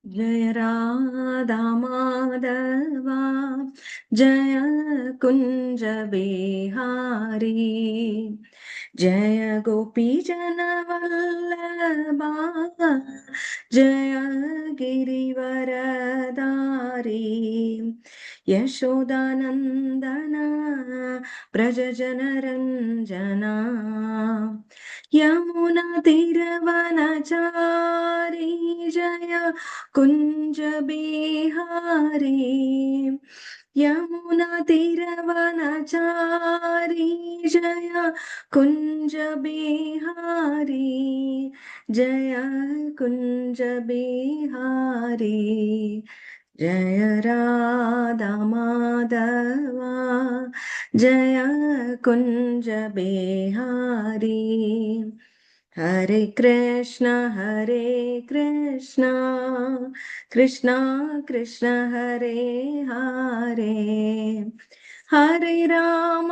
जय राधा माधवा जय कुंज बिहारी जय गोपी जन वल्लभा जय गिरिवरधारी यशोदानंदन ब्रज जन रंजना यमुना तीरवनचारी जय कुंज बिहारी यमुना तीरवनचारी जय कुंज बिहारी जय कुंज बिहारी जय राधा माधवा जय कुंज बिहारी हरे कृष्ण कृष्ण कृष्ण हरे हरे हरे राम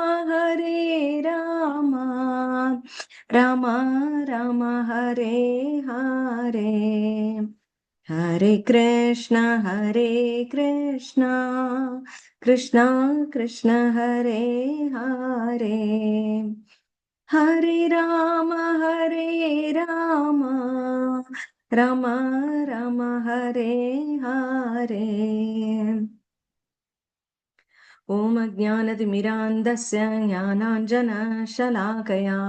राम राम हरे हरे हरे कृष्ण कृष्ण कृष्ण हरे हरे हरे राम राम राम हरे हरे ओम अज्ञानतिमिरान्धस्य ज्ञानाञ्जनशलाकया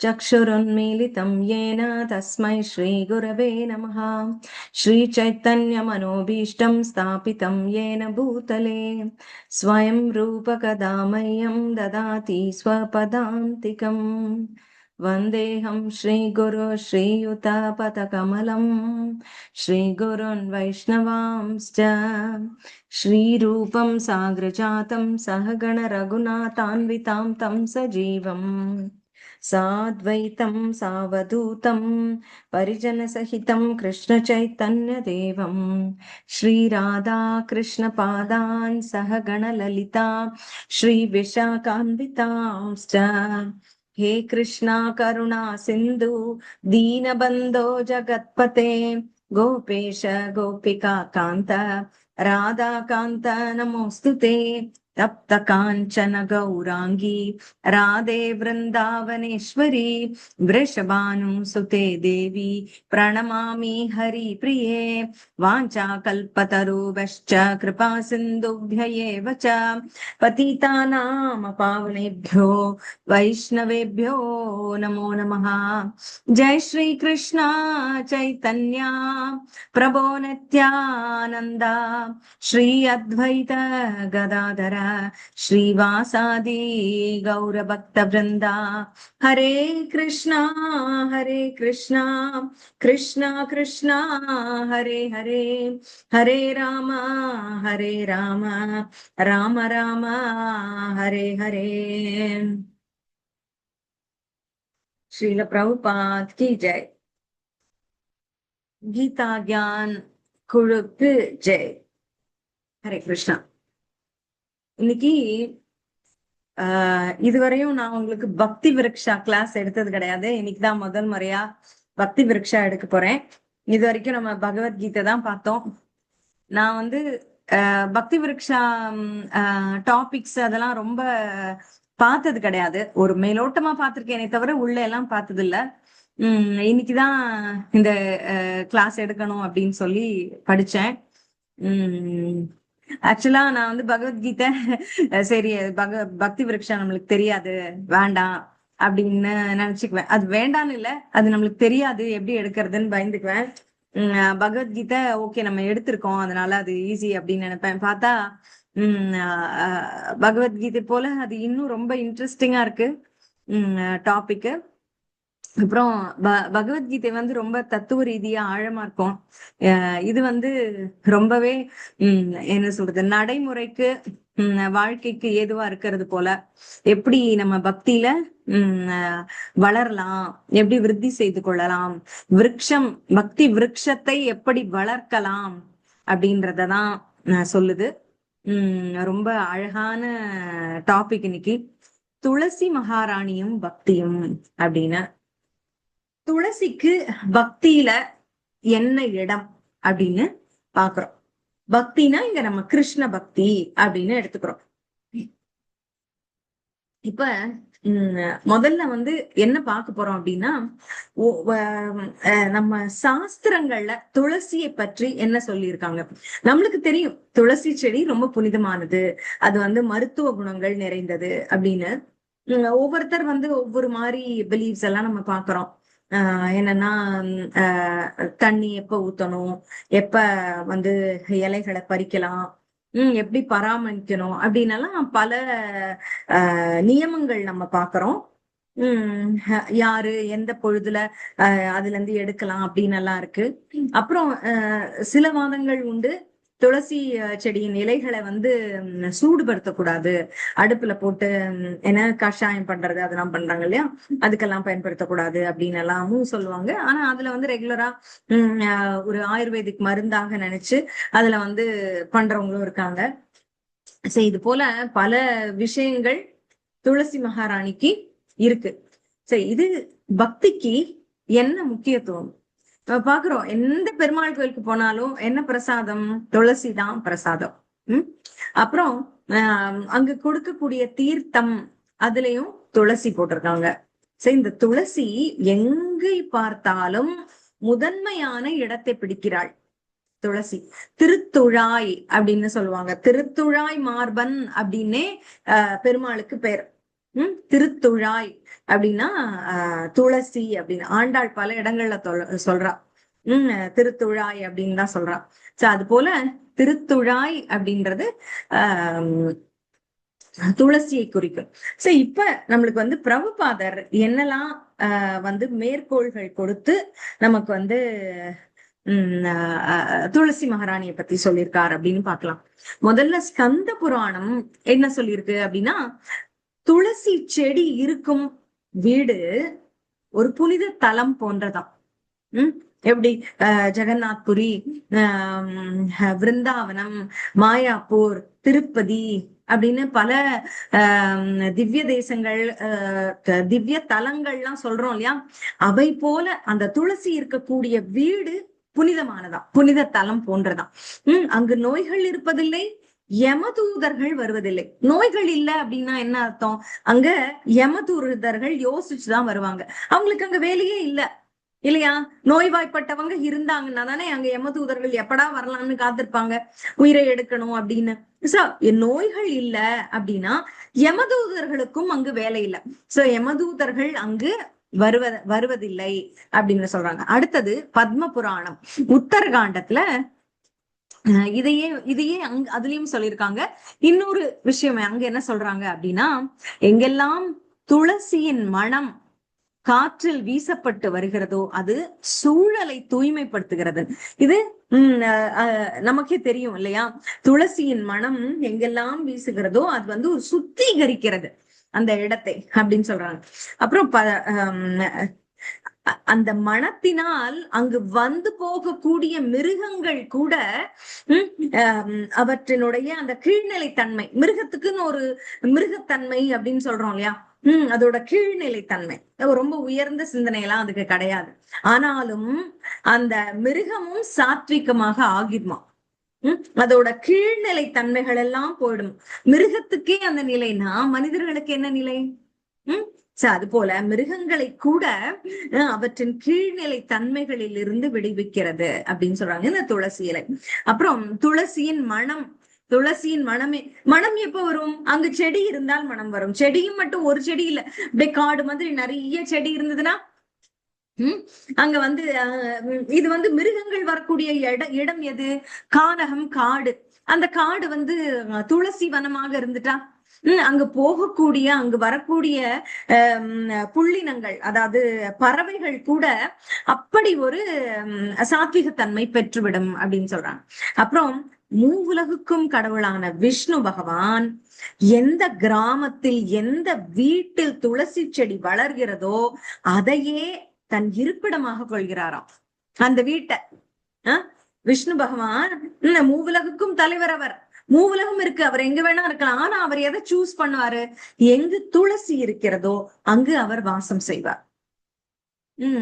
चक्षुरुन्मीलितं येन तस्मै श्रीगुरवे नमः। श्रीचैतन्यमनोभीष्टं स्थापितं येन भूतले स्वयं रूपकदा मह्यं ददाति स्वपदान्तिकम्। वन्देऽहं श्रीगुरो श्रीयुतपदकमलं श्रीगुरोन् वैष्णवांश्च श्रीरूपं साग्रजातं सहगण रघुनाथान्वितां तं सजीवम् साद्वैतं सावधूतं परिजनसहितं कृष्णचैतन्यदेवं श्रीराधा कृष्णपादान् सहगण ललिता श्रीविशाखान्वितांश्च हे कृष्णा करुणा सिन्धु दीनबन्धो जगत्पते गोपेश गोपिका कान्त राधाकान्त नमोऽस्तुते तप्त काञ्चन गौराङ्गी राधे वृन्दावनेश्वरी वृषभानुसुते देवी प्रणमामि हरिप्रिये वाञ्छाकल्पतरुभ्यश्च कृपा सिन्धुभ्य एव च पतितानां पावनेभ्यो वैष्णवेभ्यो नमो नमः। जय श्री कृष्ण चैतन्य प्रभो नित्यानंद श्री अद्वैत गदाधर श्रीवासादि गौरभक्त वृंदा हरे कृष्णा कृष्ण कृष्ण हरे हरे हरे राम राम राम हरे हरे। श्रील प्रभुपाद की जय। கீதா கியான் குழுக்கு ஜெய். ஹரே கிருஷ்ணா. இன்னைக்கு இதுவரையும் நான் உங்களுக்கு பக்தி விருக்ஷா கிளாஸ் எடுத்தது கிடையாது. இன்னைக்குதான் முதல் முறையா பக்தி விருக்ஷா எடுக்க போறேன். இது வரைக்கும் நம்ம பகவத்கீதை தான் பார்த்தோம். நான் வந்து பக்தி விருக்ஷா டாபிக்ஸ் அதெல்லாம் ரொம்ப பார்த்தது கிடையாது. ஒரு மேலோட்டமா பார்த்திருக்கேனே தவிர உள்ள எல்லாம் பார்த்தது இல்ல. இன்னைக்குதான் இந்த கிளாஸ் எடுக்கணும் அப்படின்னு சொல்லி படிச்சேன். ஆக்சுவலா நான் வந்து பகவத்கீதை சரி பக்தி விருக்ஷா நம்மளுக்கு தெரியாது வேண்டாம் அப்படின்னு நினைச்சுக்குவேன். அது வேண்டான்னு இல்ல, அது நம்மளுக்கு தெரியாது எப்படி எடுக்கிறதுன்னு பயந்துக்குவேன். பகவத்கீதை ஓகே நம்ம எடுத்திருக்கோம் அதனால அது ஈஸி அப்படின்னு நினைப்பேன். பார்த்தா பகவத்கீதை போல அது இன்னும் ரொம்ப இன்ட்ரெஸ்டிங்கா இருக்கு டாபிக். அப்புறம் பகவத்கீதை வந்து ரொம்ப தத்துவ ரீதியா ஆழமா இருக்கும். இது வந்து ரொம்பவே என்ன சொல்றது, நடைமுறைக்கு வாழ்க்கைக்கு ஏதுவா இருக்கிறது போல. எப்படி நம்ம பக்தியில வளரலாம், எப்படி விருத்தி செய்து கொள்ளலாம், விருட்சம் பக்தி விருட்சத்தை எப்படி வளர்க்கலாம் அப்படின்றதான் சொல்லுது. ரொம்ப அழகான டாபிக் இன்னைக்கு. துளசி மகாராணியும் பக்தியும் அப்படின்னு. துளசிக்கு பக்தியில என்ன இடம் அப்படின்னு பாக்குறோம். பக்தினா இங்க நம்ம கிருஷ்ண பக்தி அப்படின்னு எடுத்துக்கிறோம். இப்ப முதல்ல வந்து என்ன பார்க்க போறோம் அப்படின்னா, நம்ம சாஸ்திரங்கள்ல துளசியை பற்றி என்ன சொல்லியிருக்காங்க. நம்மளுக்கு தெரியும் துளசி செடி ரொம்ப புனிதமானது, அது வந்து மருத்துவ குணங்கள் நிறைந்தது அப்படின்னு. ஒவ்வொருத்தர் வந்து ஒவ்வொரு மாதிரி பிலீவ்ஸ் எல்லாம் நம்ம பாக்குறோம். என்னன்னா தண்ணி எப்ப ஊத்தணும், எப்ப வந்து இலைகளை பறிக்கலாம், எப்படி பராமரிக்கணும் அப்படின்னு எல்லாம் பல நியமங்கள் நம்ம பாக்குறோம். யாரு எந்த பொழுதுல அதுல இருந்து எடுக்கலாம் அப்படின்னு எல்லாம் இருக்கு. அப்புறம் சில வாதங்கள் உண்டு. துளசி செடியின் இலைகளை வந்து சூடுபடுத்தக்கூடாது, அடுப்புல போட்டு என்ன கஷாயம் பண்றது அதெல்லாம் பண்றாங்க இல்லையா, அதுக்கெல்லாம் பயன்படுத்தக்கூடாது அப்படின்னு எல்லாமும் சொல்லுவாங்க. ஆனா அதுல வந்து ரெகுலரா ஒரு ஆயுர்வேதிக் மருந்தாக நினைச்சு அதுல வந்து பண்றவங்களும் இருக்காங்க. சரி, இது போல பல விஷயங்கள் துளசி மகாராணிக்கு இருக்கு. சரி, இது பக்திக்கு என்ன முக்கியத்துவம் பாக்குறோம். எந்த பெருமாள் கோயிலுக்கு போனாலும் என்ன பிரசாதம்? துளசி தான் பிரசாதம். அப்புறம் அங்க கொடுக்கக்கூடிய தீர்த்தம் அதுலயும் துளசி போட்டிருக்காங்க. சரி, இந்த துளசி எங்கே பார்த்தாலும் முதன்மையான இடத்தை பிடிக்கிறாள். துளசி திருத்துழாய் அப்படின்னு சொல்லுவாங்க. திருத்துழாய் மார்பன் அப்படின்னே பெருமாளுக்கு பேர். திருத்துழாய் அப்படின்னா துளசி அப்படின்னு ஆண்டாள் பல இடங்கள்ல சொல்றா. திருத்துழாய் அப்படின்னு தான் சொல்றா. சோ அது போல திருத்துழாய் அப்படின்றது துளசியை குறிக்கும். சோ இப்ப நம்மளுக்கு வந்து பிரபுபாதர் என்னெல்லாம் வந்து மேற்கோள்கள் கொடுத்து நமக்கு வந்து துளசி மகாராணியை பத்தி சொல்லியிருக்காரு அப்படின்னு பாக்கலாம். முதல்ல ஸ்கந்த புராணம் என்ன சொல்லியிருக்கு அப்படின்னா, துளசி செடி இருக்கும் வீடு ஒரு புனித தலம் போன்றதாம். எப்படி ஜெகநாத்புரி, விருந்தாவனம், மாயாப்பூர், திருப்பதி அப்படின்னு பல திவ்ய தேசங்கள், திவ்ய தலங்கள்லாம் சொல்றோம் இல்லையா, அவை போல அந்த துளசி இருக்கக்கூடிய வீடு புனிதமானதா, புனித தலம் போன்றதாம். அங்கு நோய்கள் இருப்பதில்லை, யமதூதர்கள் வருவதில்லை. நோய்கள் இல்ல அப்படின்னா என்ன அர்த்தம்? அங்க யமதூதர்கள் யோசிச்சுதான் வருவாங்க. அவங்களுக்கு அங்க வேலையே இல்ல இல்லையா? நோய்வாய்ப்பட்டவங்க இருந்தாங்கன்னா தானே அங்க யமதூதர்கள் எப்படா வரலாம்னு காத்திருப்பாங்க, உயிரை எடுக்கணும் அப்படின்னு. நோய்கள் இல்ல அப்படின்னா யமதூதர்களுக்கும் அங்கு வேலை இல்லை. சோ யமதூதர்கள் அங்கு வருவதில்லை அப்படின்னு சொல்றாங்க. அடுத்தது பத்ம புராணம் உத்தரகாண்டத்துல இதையே அதுலயும் சொல்லியிருக்காங்க. இன்னொரு விஷயம் அங்க என்ன சொல்றாங்க அப்படின்னா, எங்கெல்லாம் துளசியின் மனம் காற்றில் வீசப்பட்டு வருகிறதோ அது சூழலை தூய்மைப்படுத்துகிறது. இது நமக்கே தெரியும் இல்லையா, துளசியின் மனம் எங்கெல்லாம் வீசுகிறதோ அது வந்து ஒரு சுத்திகரிக்கிறது அந்த இடத்தை அப்படின்னு சொல்றாங்க. அப்புறம் அந்த மனத்தினால் அங்கு வந்து போகக்கூடிய மிருகங்கள் கூட அவற்றினுடைய அந்த கீழ்நிலை தன்மை, மிருகத்துக்குன்னு ஒரு மிருகத்தன்மை அப்படின்னு சொல்றோம் இல்லையா, அதோட கீழ்நிலை தன்மை ரொம்ப உயர்ந்த சிந்தனை எல்லாம் அதுக்கு கிடையாது. ஆனாலும் அந்த மிருகமும் சாத்விகமாக ஆகிடுமா. அதோட கீழ்நிலை தன்மைகள் எல்லாம் போயிடும். மிருகத்துக்கே அந்த நிலைனா மனிதர்களுக்கு என்ன நிலை? அது போல மிருகங்களை கூட அவற்றின் கீழ்நிலை தன்மைகளில் இருந்து விடுவிக்கிறது அப்படின்னு சொல்றாங்க இந்த துளசி இலை. அப்புறம் துளசியின் மனம், துளசியின் மனம் எப்ப வரும்? அங்கு செடி இருந்தால் மனம் வரும். செடியும் மட்டும் ஒரு செடி இல்ல, அப்படியே காடு மாதிரி நிறைய செடி இருந்ததுன்னா அங்க வந்து இது வந்து மிருகங்கள் வரக்கூடிய இடம் எது? கானகம், காடு. அந்த காடு வந்து துளசி வனமாக இருந்துட்டா அங்கு போகக்கூடிய அங்கு வரக்கூடிய புள்ளினங்கள், அதாவது பறவைகள் கூட அப்படி ஒரு சாத்விகத்தன்மை பெற்றுவிடும் அப்படின்னு சொல்றாங்க. அப்புறம் மூவுலகுக்கும் கடவுளான விஷ்ணு பகவான் எந்த கிராமத்தில் எந்த வீட்டில் துளசி செடி வளர்கிறதோ அதையே தன் இருப்பிடமாக கொள்கிறாராம். அந்த வீட்டை விஷ்ணு பகவான் மூவுலகுக்கும் தலைவர், அவர் மூவுலகம் இருக்கு, அவர் எங்க வேணா இருக்கலாம். ஆனா அவர் எதை சூஸ் பண்ணுவாரு? எங்கு துளசி இருக்கிறதோ அங்கு அவர் வாசம் செய்வார்.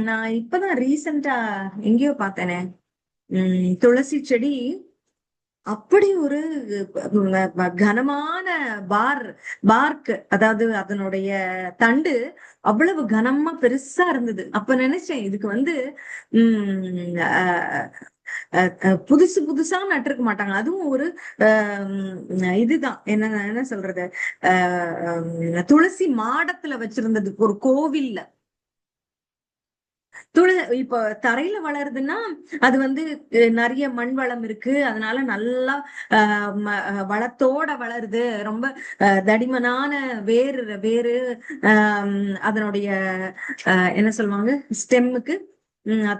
நான் இப்பதான் ரீசெண்டா எங்கேயோ பார்த்தேனே, துளசி செடி அப்படி ஒரு கனமான பார்க், அதாவது அதனுடைய தண்டு அவ்வளவு கனமா பெருசா இருந்தது. அப்ப நினைச்சேன் இதுக்கு வந்து உம் புதுசு புதுசா நட்டிருக்க மாட்டாங்க. அதுவும் ஒரு இதுதான் என்ன சொல்றது, துளசி மாடத்துல வச்சிருந்தது ஒரு கோவில்ல. இப்போ தரையில வளருதுன்னா அது வந்து நிறைய மண் வளம் இருக்கு, அதனால நல்லா வளத்தோட வளருது. ரொம்ப தடிமனான வேறு வேறு அதனுடைய என்ன சொல்லுவாங்க, ஸ்டெம்முக்கு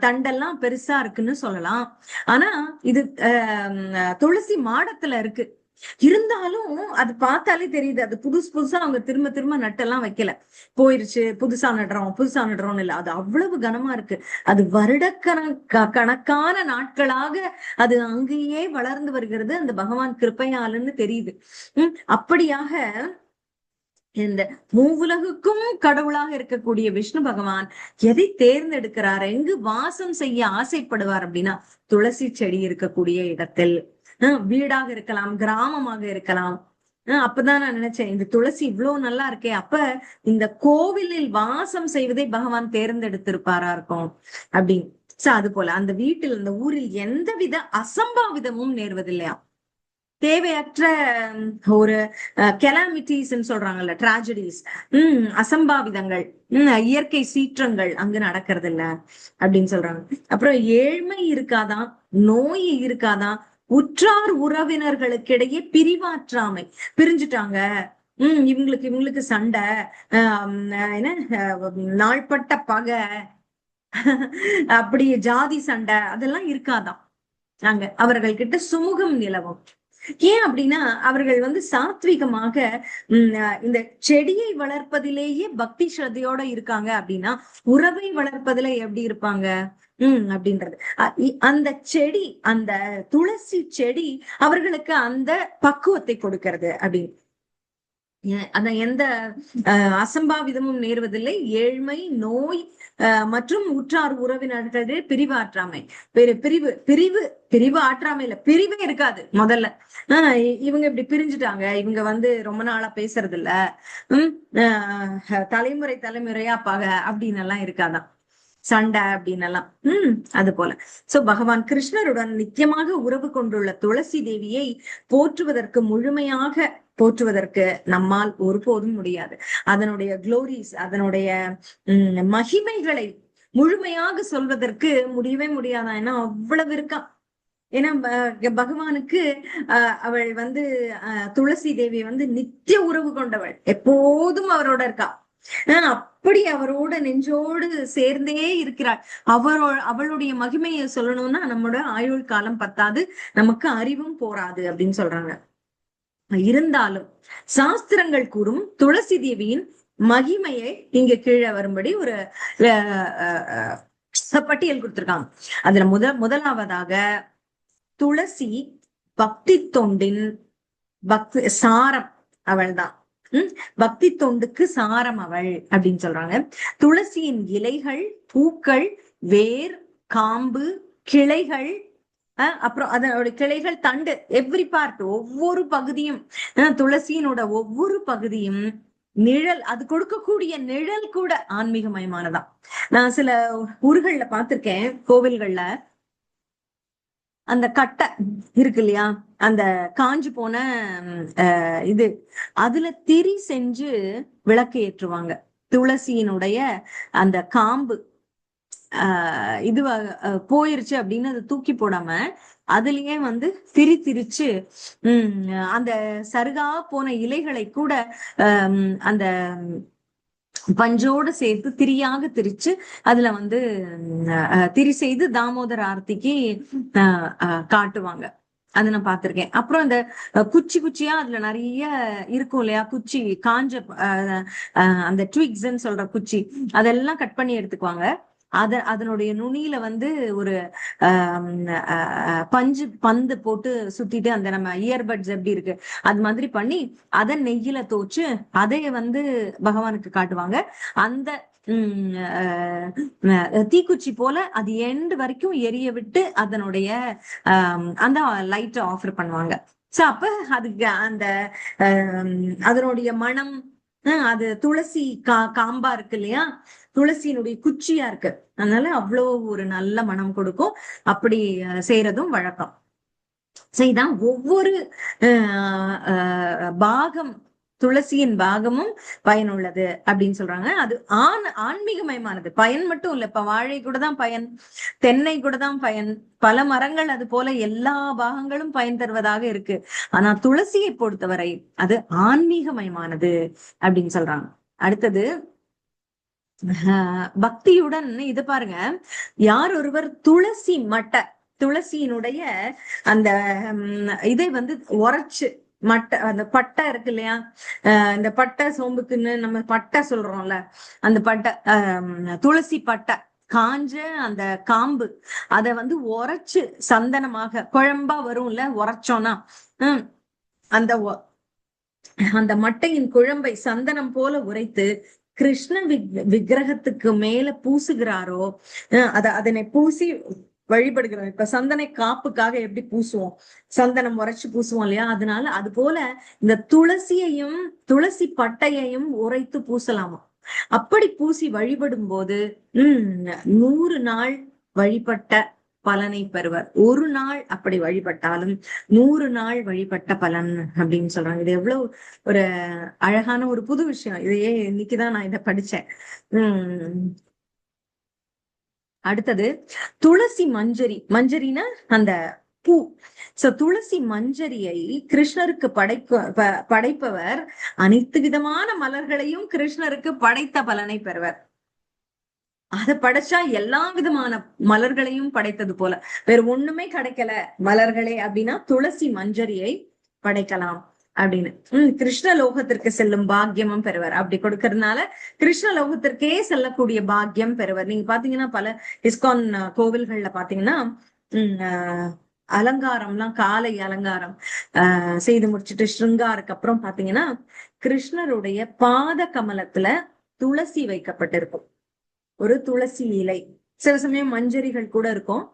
தண்டெல்லாம் பெருசா இருக்குன்னு சொல்லலாம். ஆனா இது துளசி மாடத்துல இருக்கு. இருந்தாலும் அது பார்த்தாலே தெரியுது, அது புதுசு புதுசா அவங்க திரும்ப திரும்ப நட்டெல்லாம் வைக்கல. போயிருச்சு புதுசா நடுறோம் புதுசா நடுறோம்னு இல்ல, அது அவ்வளவு கனமா இருக்கு. அது கணக்கான நாட்களாக அது அங்கேயே வளர்ந்து வருகிறது, அந்த பகவான் கிருப்பையாலுன்னு தெரியுது. அப்படியாக இந்த மூவுலகுக்கும் கடவுளாக இருக்கக்கூடிய விஷ்ணு பகவான் எதை தேர்ந்தெடுக்கிறார், எங்கு வாசம் செய்ய ஆசைப்படுவார் அப்படின்னா துளசி செடி இருக்கக்கூடிய இடத்தில். வீடாக இருக்கலாம், கிராமமாக இருக்கலாம். அப்பதான் நான் நினைச்சேன் இந்த துளசி இவ்வளவு நல்லா இருக்கே, அப்ப இந்த கோவிலில் வாசம் செய்வதை பகவான் தேர்ந்தெடுத்திருப்பாரா இருக்கும் அப்படின்னு. சோ அது போல அந்த வீட்டில், அந்த ஊரில் எந்தவித அசம்பாவிதமும் நேர்வதில்லையா. தேவையற்ற ஒரு கெலாமிட்டிஸ் சொல்றாங்கல்ல, டிராஜடிஸ், அசம்பாவிதங்கள், இயற்கை சீற்றங்கள் அங்கு நடக்கிறது இல்ல அப்படின்னு சொல்றாங்க. அப்புறம் ஏழ்மை இருக்காதான், நோய் இருக்காதான், உற்றார் உறவினர்களுக்கிடையே பிரிவாற்றாமை, பிரிஞ்சுட்டாங்க, இவங்களுக்கு இவங்களுக்கு சண்டை, என்ன நாள்பட்ட பகை, அப்படி ஜாதி சண்டை அதெல்லாம் இருக்காதான். நாங்க அவர்கள் கிட்ட சுமூகம் நிலவும். ஏன் அப்படின்னா அவர்கள் வந்து சாத்விகமாக இந்த செடியை வளர்ப்பதிலேயே பக்தி ஸ்ரத்தையோட இருக்காங்க அப்படின்னா உறவை வளர்ப்பதுல எப்படி இருப்பாங்க அப்படின்றது. அந்த செடி, அந்த துளசி செடி அவர்களுக்கு அந்த பக்குவத்தை கொடுக்கிறது அப்படின்னு. அந்த எந்த அசம்பாவிதமும் நேர்வதில்லை. ஏழ்மை, நோய் மற்றும் உற்றார் உறவினர்களே பிரிவாற்றாமை, பிரிவு பிரிவு பிரிவு ஆற்றாமை இல்ல, பிரிவே இருக்காது முதல்ல. இவங்க இப்படி பிரிஞ்சுட்டாங்க, இவங்க வந்து ரொம்ப நாளா பேசுறது இல்ல, தலைமுறை தலைமுறையா பகை அப்படின்னு எல்லாம் இருக்காதான், சண்டை அப்படின்னு எல்லாம். அது போல சோ பகவான் கிருஷ்ணருடன் நித்தியமாக உறவு கொண்டுள்ள துளசி தேவியை போற்றுவதற்கு, முழுமையாக போற்றுவதற்கு நம்மால் ஒருபோதும் முடியாது. அதனுடைய குளோரிஸ், அதனுடைய மகிமைகளை முழுமையாக சொல்வதற்கு முடியவே முடியாதான். ஏன்னா அவ்வளவு இருக்கான். ஏன்னா பகவானுக்கு அவள் வந்து துளசி தேவி வந்து நித்திய உறவு கொண்டவள், எப்போதும் அவரோட இருக்கா. அப்படி அவரோட நெஞ்சோடு சேர்ந்தே இருக்கிறாள். அவளுடைய மகிமையை சொல்லணும்னா நம்மளோட ஆயுள் காலம் பத்தாது, நமக்கு அறிவும் போராது அப்படின்னு சொல்றாங்க. இருந்தாலும் சாஸ்திரங்கள் கூறும் துளசி தேவியின் மகிமையை இங்க கீழே வரும்படி ஒரு பட்டியல் கொடுத்திருக்காங்க. அதுல முதலாவதாக துளசி பக்தி தொண்டின் பக்தி சாரம், அவள்தான் பக்தி தொண்டுக்கு சாரம் அவள் அப்படின்னு சொல்றாங்க. துளசியின் இலைகள், பூக்கள், வேர், காம்பு, கிளைகள், அப்புறம் அதோட கிளைகள், தண்டு, எவ்ரி பார்ட், ஒவ்வொரு பகுதியும், துளசியினோட ஒவ்வொரு பகுதியும், நிழல், அது கொடுக்கக்கூடிய நிழல் கூட ஆன்மீகமயமானதான். நான் சில ஊர்கள்ல பார்த்திருக்கேன், கோவில்கள்ல அந்த கட்டை இருக்கு இல்லையா, அந்த காஞ்சு போன இது, அதுல திரி செஞ்சு விளக்கு ஏற்றுவாங்க. துளசியினுடைய அந்த காம்பு இது போயிருச்சு அப்படின்னு அதை தூக்கி போடாம அதுலயே வந்து திரிச்சு அந்த சருகா போன இலைகளை கூட அந்த பஞ்சோடு சேர்த்து திரியாக திரிச்சு அதுல வந்து திரி செய்து தாமோதர ஆர்த்திக்கு காட்டுவாங்க. அது நான் பார்த்திருக்கேன். அப்புறம் அந்த குச்சி குச்சியா அதுல நிறைய இருக்கும் இல்லையா, குச்சி காஞ்ச அந்த ட்விக்ஸ்ன்னு சொல்ற குச்சி, அதெல்லாம் கட் பண்ணி எடுத்துக்குவாங்க. அதனுடைய நுனியில வந்து ஒரு பந்து போட்டு சுத்திட்டு, அந்த நம்ம இயர்பட்ஸ் எப்படி இருக்கு அது மாதிரி பண்ணி அதை நெய்யில தோச்சு அதை வந்து பகவானுக்கு காட்டுவாங்க. அந்த தீக்குச்சி போல அது எண்டு வரைக்கும் எரிய விட்டு அதனுடைய அந்த லைட்டை ஆஃபர் பண்ணுவாங்க. சோ அப்ப அதுக்கு அந்த அதனுடைய மனம், அது துளசி காம்பா இருக்கு இல்லையா, துளசியினுடைய குச்சியா இருக்கு, அதனால அவ்வளோ ஒரு நல்ல மனம் கொடுக்கும். அப்படி செய்யறதும் வழக்கம். செய்தான் ஒவ்வொரு பாகம், துளசியின் பாகமும் பயனுள்ளது அப்படின்னு சொல்றாங்க. அது ஆன்மீகமயமானது. பயன் மட்டும் இல்ல, இப்ப வாழை கூட தான் பயன், தென்னை கூட தான் பயன், பல மரங்கள் அது போல எல்லா பாகங்களும் பயன் தருவதாக இருக்கு. ஆனா துளசியை பொறுத்தவரை அது ஆன்மீகமயமானது அப்படின்னு சொல்றாங்க. அடுத்தது பக்தியுடன் இது பாருங்க, யார் ஒருவர் துளசியினுடைய அந்த இதை உரைச்சு மட்டை, அந்த பட்டை இருக்கு இல்லையா, இந்த பட்டை சோம்புக்குன்னு நம்ம பட்டை சொல்றோம்ல, அந்த பட்டை துளசி பட்டை காஞ்ச அந்த காம்பு, அத உரைச்சு சந்தனமாக குழம்பா வரும்ல உரைச்சோம்னா, அந்த அந்த மட்டையின் குழம்பை சந்தனம் போல உரைத்து கிருஷ்ண விக்கிரகத்துக்கு மேல பூசுகிறாரோ, அதனை பூசி வழிபடுகிறோம். இப்ப சந்தனை காப்புக்காக எப்படி பூசுவோம், சந்தனம் உரைச்சு பூசுவோம் இல்லையா, அதனால அது போல இந்த துளசியையும் துளசி பட்டையையும் உரைத்து பூசலாமா. அப்படி பூசி வழிபடும் போது 100 நாள் வழிபட்ட பலனை பெறுவர். ஒரு நாள் அப்படி வழிபட்டாலும் 100 நாள் வழிபட்ட பலன் அப்படின்னு சொல்றாங்க. இது எவ்வளவு ஒரு அழகான ஒரு புது விஷயம். இதையே இன்னைக்குதான் நான் இதை படிச்சேன். அடுத்தது துளசி மஞ்சரினா அந்த பூ. சோ துளசி மஞ்சரியை கிருஷ்ணருக்கு படைப்பவர் அனைத்து விதமான மலர்களையும் கிருஷ்ணருக்கு படைத்த பலனை பெறுவர். அதை படைச்சா எல்லா விதமான மலர்களையும் படைத்தது போல, வேற ஒண்ணுமே கிடைக்கல மலர்களே அப்படின்னா துளசி மஞ்சரியை படைக்கலாம் அப்படின்னு. கிருஷ்ண லோகத்திற்கு செல்லும் பாக்கியமும் பெறுவர். அப்படி கொடுக்கறதுனால கிருஷ்ண லோகத்திற்கே செல்லக்கூடிய பாக்கியம் பெறுவர். நீங்க பாத்தீங்கன்னா பல இஸ்கான் கோவில்கள்ல பாத்தீங்கன்னா அலங்காரம்லாம், காலை அலங்காரம் செய்து முடிச்சுட்டு ஸ்ருங்காருக்கு அப்புறம் பாத்தீங்கன்னா கிருஷ்ணருடைய பாத கமலத்துல துளசி வைக்கப்பட்டிருக்கும். ஒரு துளசி இலை, சில சமயம் மஞ்சரிகள் கூட இருக்கும்,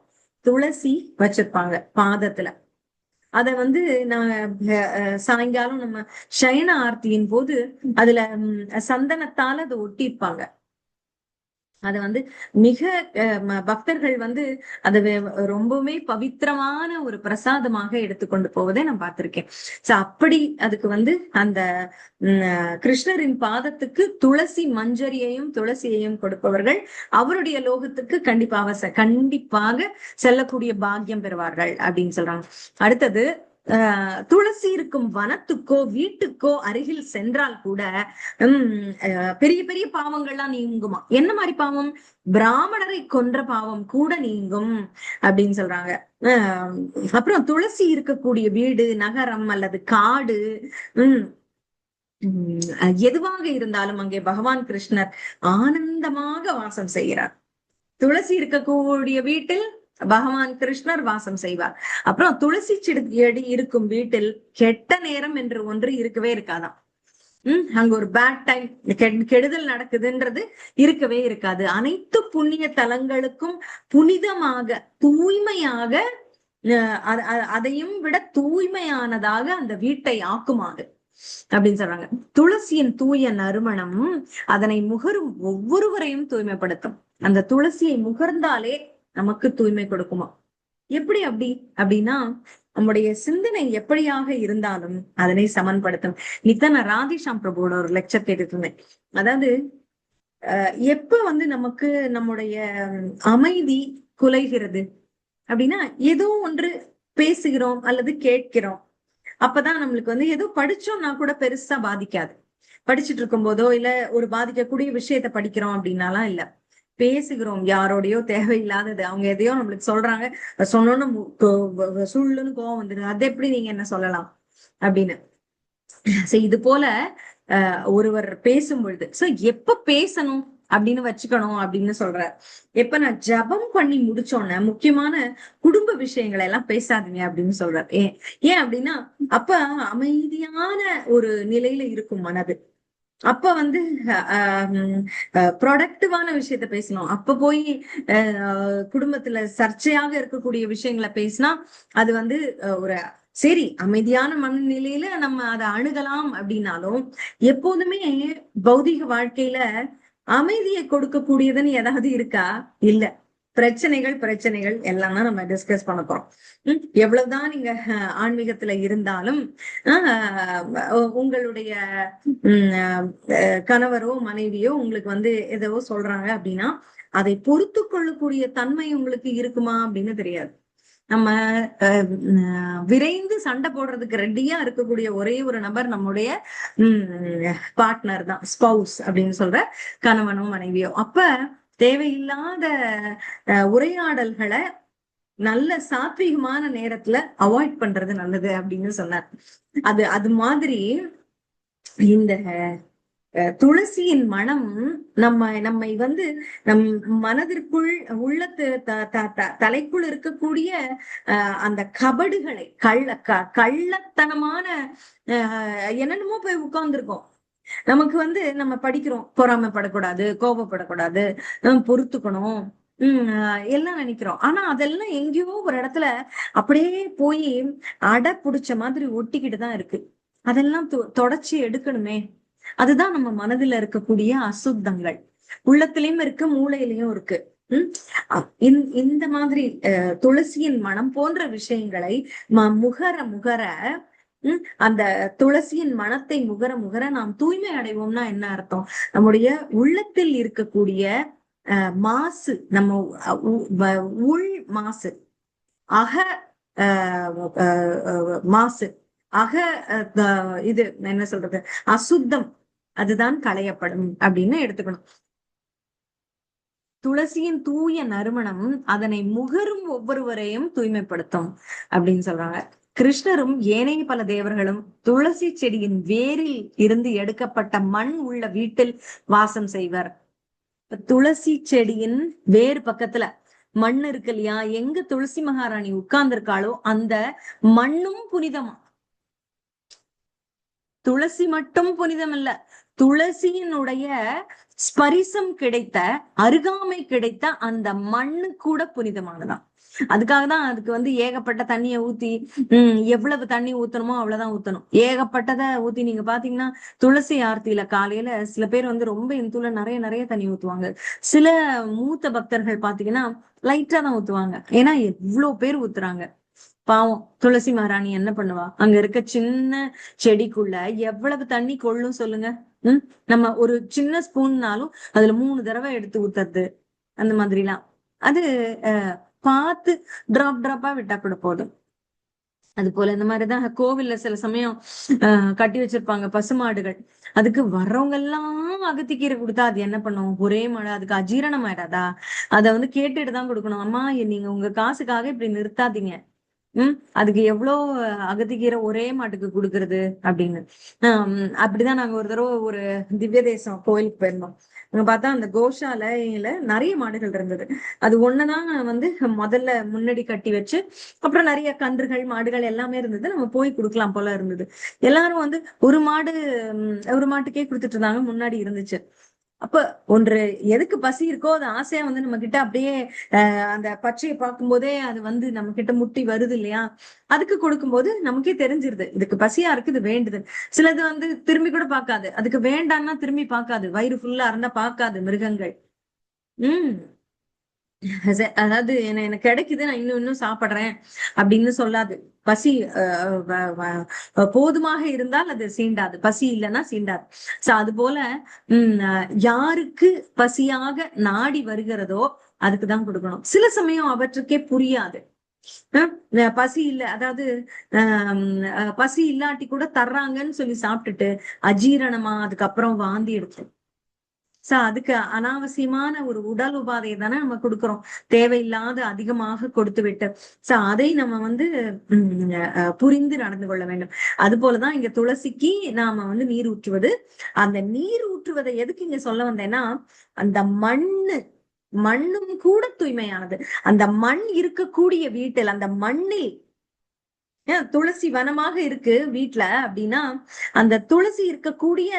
துளசி வச்சிருப்பாங்க பாதத்துல. அத நான் சாயங்காலம் நம்ம சயன ஆர்த்தியின் போது அதுல சந்தனத்தால அதை ஒட்டியிருப்பாங்க. அத மிக பக்தர்கள் அது ரொம்பவுமே பவித்திரமான ஒரு பிரசாதமாக எடுத்துக்கொண்டு போவதை நான் பார்த்திருக்கேன். சோ அப்படி அதுக்கு அந்த கிருஷ்ணரின் பாதத்துக்கு துளசி மஞ்சரியையும் துளசியையும் கொடுப்பவர்கள் அவருடைய லோகத்துக்கு கண்டிப்பாக செல்லக்கூடிய பாக்கியம் பெறுவார்கள் அப்படின்னு சொல்றாங்க. அடுத்தது துளசி இருக்கும் வனத்துக்கோ வீட்டுக்கோ அருகில் சென்றால் கூட பெரிய பெரிய பாவங்கள்லாம் நீங்குமா. என்ன மாதிரி பாவம்? பிராமணரை கொன்ற பாவம் கூட நீங்கும் அப்படின்னு சொல்றாங்க. அப்புறம் துளசி இருக்கக்கூடிய வீடு, நகரம் அல்லது காடு, எதுவாக இருந்தாலும் அங்கே பகவான் கிருஷ்ணர் ஆனந்தமாக வாசம் செய்கிறார். துளசி இருக்கக்கூடிய வீட்டில் பகவான் கிருஷ்ணர் வாசம் செய்வார். அப்புறம் துளசி செடி இருக்கும் வீட்டில் கெட்ட நேரம் என்று ஒன்று இருக்கவே இருக்காதாம். அங்க ஒரு பேட் டைம், கெடுதல் நடக்குதுன்றது இருக்கவே இருக்காது. அனைத்து புண்ணிய தலங்களுக்கும் புனிதமாக தூய்மையாக, அதையும் விட தூய்மையானதாக அந்த வீட்டை ஆக்குமாறு அப்படின்னு சொல்றாங்க. துளசியின் தூய நறுமணம் அதனை முகரும் ஒவ்வொருவரையும் தூய்மைப்படுத்தும். அந்த துளசியை முகர்ந்தாலே நமக்கு தூய்மை கொடுக்குமா. எப்படி அப்படின்னா நம்முடைய சிந்தனை எப்படியாக இருந்தாலும் அதனை சமன்படுத்தும். இன்னைக்குதான் நான் ராதேஷாம் பிரபுவோட ஒரு லெக்சர் கேட்டுட்டு இருந்தேன். அதாவது எப்ப நமக்கு நம்முடைய அமைதி குலைகிறது அப்படின்னா, ஏதோ ஒன்று பேசுகிறோம் அல்லது கேட்கிறோம், அப்பதான் நம்மளுக்கு ஏதோ படிச்சோம்னா கூட பெருசா பாதிக்காது. படிச்சுட்டு இருக்கும் போதோ இல்ல ஒரு பாதிக்கக்கூடிய விஷயத்த படிக்கிறோம் அப்படின்னாலாம் இல்ல, பேசுகிறோம் யாரோடையோ தேவையில்லாதது, அவங்க எதையோ நம்மளுக்கு சொல்றாங்க, சொன்னோன்னு சுள்ளுன்னு கோவம் வந்துடுது, அது எப்படி நீங்க என்ன சொல்லலாம் அப்படின்னு. இது போல ஒருவர் பேசும் பொழுது எப்ப பேசணும் அப்படின்னு வச்சுக்கணும் அப்படின்னு சொல்ற. எப்ப நான் ஜபம் பண்ணி முடிச்சோன்ன முக்கியமான குடும்ப விஷயங்களை எல்லாம் பேசாதீங்க அப்படின்னு சொல்றார். ஏன் அப்படின்னா அப்ப அமைதியான ஒரு நிலையில இருக்கும் மனது. அப்ப வந்து ப்ரொடக்டிவான விஷயத்த பேசணும். அப்ப போய் குடும்பத்துல சர்ச்சையாக இருக்கக்கூடிய விஷயங்களை பேசினா அது வந்து ஒரு சரி அமைதியான மனநிலையில நம்ம அதை அணுகலாம் அப்படின்னாலும், எப்போதுமே பௌதிக வாழ்க்கையில அமைதியை கொடுக்கக்கூடியதுன்னு ஏதாவது இருக்கா? இல்ல. பிரச்சனைகள் பிரச்சனைகள் எல்லாம் தான் நம்ம டிஸ்கஸ் பண்ண போறோம். எவ்வளவுதான் நீங்க ஆன்மீகத்துல இருந்தாலும் உங்களுடைய கணவரோ மனைவியோ உங்களுக்கு வந்து ஏதோ சொல்றாங்க அப்படின்னா அதை பொறுத்து கொள்ளக்கூடிய தன்மை உங்களுக்கு இருக்குமா அப்படின்னு தெரியாது. நம்ம விரைந்து சண்டை போடுறதுக்கு ரெடியா இருக்கக்கூடிய ஒரே ஒரு நபர் நம்முடைய பார்ட்னர் தான், ஸ்பௌஸ் அப்படின்னு சொல்ற கணவனோ மனைவியோ. அப்ப தேவையில்லாத உரையாடல்களை நல்ல சாத்வீகமான நேரத்துல அவாய்ட் பண்றது நல்லது அப்படின்னு சொன்னார். அது மாதிரி இந்த துளசியின் மனம் நம்மை வந்து நம் மனதிற்குள் உள்ளத்து தலைக்குள் இருக்கக்கூடிய அந்த கபடுகளை கள்ளத்தனமான என்னென்னமோ போய் உட்கார்ந்துருக்கோம். நமக்கு வந்து நம்ம படிக்கிறோம், பொறாமைப்படக்கூடாது, கோபப்படக்கூடாது, பொறுத்துக்கணும், எல்லாம் நினைக்கிறோம். ஆனா அதெல்லாம் எங்கேயோ ஒரு இடத்துல அப்படியே போய் அடை புடிச்ச மாதிரி ஒட்டிக்கிட்டுதான் இருக்கு. அதெல்லாம் தொடச்சி எடுக்கணுமே. அதுதான் நம்ம மனதில இருக்கக்கூடிய அசுத்தங்கள். உள்ளத்திலயும் இருக்கு, மூளையிலயும் இருக்கு. இந்த மாதிரி துளசியின் மனம் போன்ற விஷயங்களை முகர முகர அந்த துளசியின் மனத்தை முகர முகர நாம் தூய்மை அடைவோம்னா என்ன அர்த்தம்? நம்முடைய உள்ளத்தில் இருக்கக்கூடிய மாசு, நம்ம உள் மாசு, அக மாசு, அக இது என்ன சொல்றது, அசுத்தம், அதுதான் களையப்படும் அப்படின்னு எடுத்துக்கணும். துளசியின் தூய நறுமணம் அதனை முகரும் ஒவ்வொருவரையும் தூய்மைப்படுத்தும் அப்படின்னு சொல்றாங்க. கிருஷ்ணரும் ஏனைய பல தேவர்களும் துளசி செடியின் வேரில் இருந்து எடுக்கப்பட்ட மண் உள்ள வீட்டில் வாசம் செய்வர். துளசி செடியின் வேறு பக்கத்துல மண் இருக்கு இல்லையா, எங்க துளசி மகாராணி உட்கார்ந்து இருக்காளோ அந்த மண்ணும் புனிதமா. துளசி மட்டும் புனிதம் இல்ல, துளசியினுடைய ஸ்பரிசம் கிடைத்த, அருகாமை கிடைத்த அந்த மண்ணு கூட புனிதமானதான். அதுக்காக தான் அதுக்கு வந்து ஏகப்பட்ட தண்ணியை ஊத்தி எவ்வளவு தண்ணி ஊத்தணுமோ அவ்வளவுதான் ஊத்தணும். ஏகப்பட்டதை ஊத்தி நீங்க பாத்தீங்கன்னா துளசி ஆர்த்தியில காலையில சில பேர் வந்து ரொம்ப இந்துல நிறைய நிறைய தண்ணி ஊத்துவாங்க. சில மூத்த பக்தர்கள் பாத்தீங்கன்னா லைட்டா தான் ஊத்துவாங்க. ஏன்னா எவ்வளவு பேர் ஊத்துறாங்க. பாவம் துளசி மகாராணி என்ன பண்ணுவா? அங்க இருக்க சின்ன செடிக்குள்ள எவ்வளவு தண்ணி கொள்ளும் சொல்லுங்க. நம்ம ஒரு சின்ன ஸ்பூன்னாலும் அதுல 3 தடவை எடுத்து ஊத்துறது, அந்த மாதிரிலாம். அது பார்த்து டிராப்பா விட்டா கூட போதும். அது போல இந்த மாதிரிதான் கோவில்ல சில சமயம் கட்டி வச்சிருப்பாங்க பசுமாடுகள். அதுக்கு வர்றவங்க எல்லாம் அகத்திக்கீரை கொடுத்தா அது என்ன பண்ணும்? ஒரே மழை, அதுக்கு அஜீரணம் ஆயிடாதா? அதை வந்து கேட்டுட்டு தான் கொடுக்கணும். அம்மா நீங்க உங்க காசுக்காக இப்படி நிறுத்தாதீங்க. அதுக்கு எவ்வளவு அகத்திக்கீரை ஒரே மாட்டுக்கு கொடுக்கறது அப்படின்னு. அப்படிதான் நாங்க ஒரு தடவை ஒரு திவ்ய தேசம் கோயிலுக்கு போயிருந்தோம். அங்க பார்த்தா அந்த கோஷாலையில நிறைய மாடுகள் இருந்தது. அது ஒண்ணுதான் வந்து முதல்ல முன்னாடி கட்டி வச்சு அப்புறம் நிறைய கன்றுகள் மாடுகள் எல்லாமே இருந்தது. நம்ம போய் கொடுக்கலாம் போல இருந்தது. எல்லாரும் வந்து ஒரு மாடு ஒரு மாட்டுக்கே கொடுத்துட்டு இருந்தாங்க, முன்னாடி இருந்துச்சு. அப்ப ஒன்று எதுக்கு பசி இருக்கோ அது ஆசையா வந்து நம்ம கிட்ட அப்படியே அந்த பச்சையை பார்க்கும் போதே அது வந்து நம்ம கிட்ட முட்டி வருது இல்லையா? அதுக்கு கொடுக்கும்போது நமக்கே தெரிஞ்சிருது இதுக்கு பசியா இருக்கு, இது வேண்டுது. சிலது வந்து திரும்பி கூட பார்க்காது, அதுக்கு வேண்டான்னா திரும்பி பார்க்காது, வயிறு ஃபுல்லா இருந்தா பார்க்காது மிருகங்கள். உம் அதாவது எனக்கு கிடைக்குது, நான் இன்னும் இன்னும் சாப்பிடுறேன் அப்படின்னு சொல்லாது. பசி போதுமாக இருந்தால் அது சீண்டாது, பசி இல்லைன்னா சீண்டாது. சோ அது போல யாருக்கு பசியாக நாடி வருகிறதோ அதுக்குதான் கொடுக்கணும். சில சமயம் அவற்றுக்கே புரியாது. பசி இல்ல, அதாவது பசி இல்லாட்டி கூட தர்றாங்கன்னு சொல்லி சாப்பிட்டுட்டு அஜீரணமா அதுக்கப்புறம் வாந்தி எடுக்கும். சோ அதுக்கு அனாவசியமான ஒரு உடல் உபாதையை தானே நம்ம கொடுக்கிறோம், தேவையில்லாத அதிகமாக கொடுத்து விட்டு. சோ அதை நம்ம வந்து புரிந்து நடந்து கொள்ள வேண்டும். அது போலதான் இங்க துளசிக்கு நாம வந்து நீர் ஊற்றுவது. அந்த நீர் ஊற்றுவதை எதுக்கு இங்க சொல்ல வந்தேன்னா, அந்த மண்ணும் கூட தூய்மையானது. அந்த மண் இருக்கக்கூடிய வீட்டில், அந்த மண்ணில் ஏன் துளசி வனமாக இருக்கு வீட்டுல அப்படின்னா, அந்த துளசி இருக்கக்கூடிய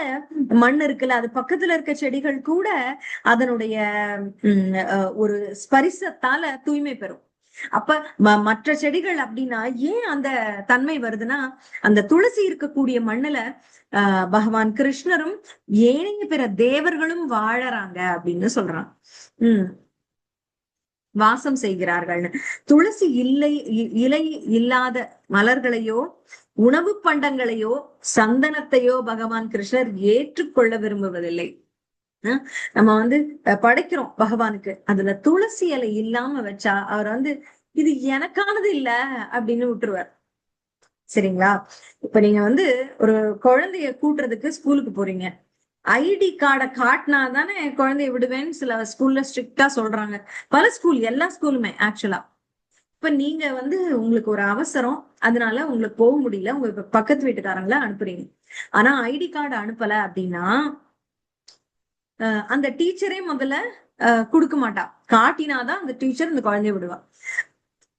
மண் இருக்குல்ல, அது பக்கத்துல இருக்க செடிகள் கூட அதனுடைய ஒரு ஸ்பரிசத்தால தூய்மை பெறும். அப்ப மற்ற செடிகள் அப்படின்னா ஏன் அந்த தன்மை வருதுன்னா, அந்த துளசி இருக்கக்கூடிய மண்ணுல பகவான் கிருஷ்ணரும் ஏனைய பிற தேவர்களும் வாழறாங்க அப்படின்னு சொல்றான். வாசம் செய்கிறார்கள். துளசி இலை இல்லாத மலர்களையோ உணவு பண்டங்களையோ சந்தனத்தையோ பகவான் கிருஷ்ணர் ஏற்றுக்கொள்ள விரும்புவதில்லை. நம்ம வந்து படைக்கிறோம் பகவானுக்கு, அதுல துளசி இலை இல்லாம வச்சா அவர் இது எனக்கானது இல்ல அப்படின்னு விட்டுருவார். சரிங்களா? இப்ப நீங்க ஒரு குழந்தைய கூட்டுறதுக்கு ஸ்கூலுக்கு போறீங்க, ஐடி கார்டை காட்டினா தானே குழந்தைய விடுவேன்னு சில ஸ்கூல்ல ஸ்ட்ரிக்டா சொல்றாங்க. பல ஸ்கூல், எல்லா ஸ்கூலுமே ஆக்சுவலா. இப்ப நீங்க உங்களுக்கு ஒரு அவசரம், அதனால உங்களுக்கு போக முடியல, உங்க பக்கத்து வீட்டுக்காரங்கள அனுப்புறீங்க. ஆனா ஐடி கார்டு அனுப்பல அப்படின்னா அந்த டீச்சரே முதல்ல கொடுக்க மாட்டா, காட்டினாதான் அந்த டீச்சர் இந்த குழந்தைய விடுவா.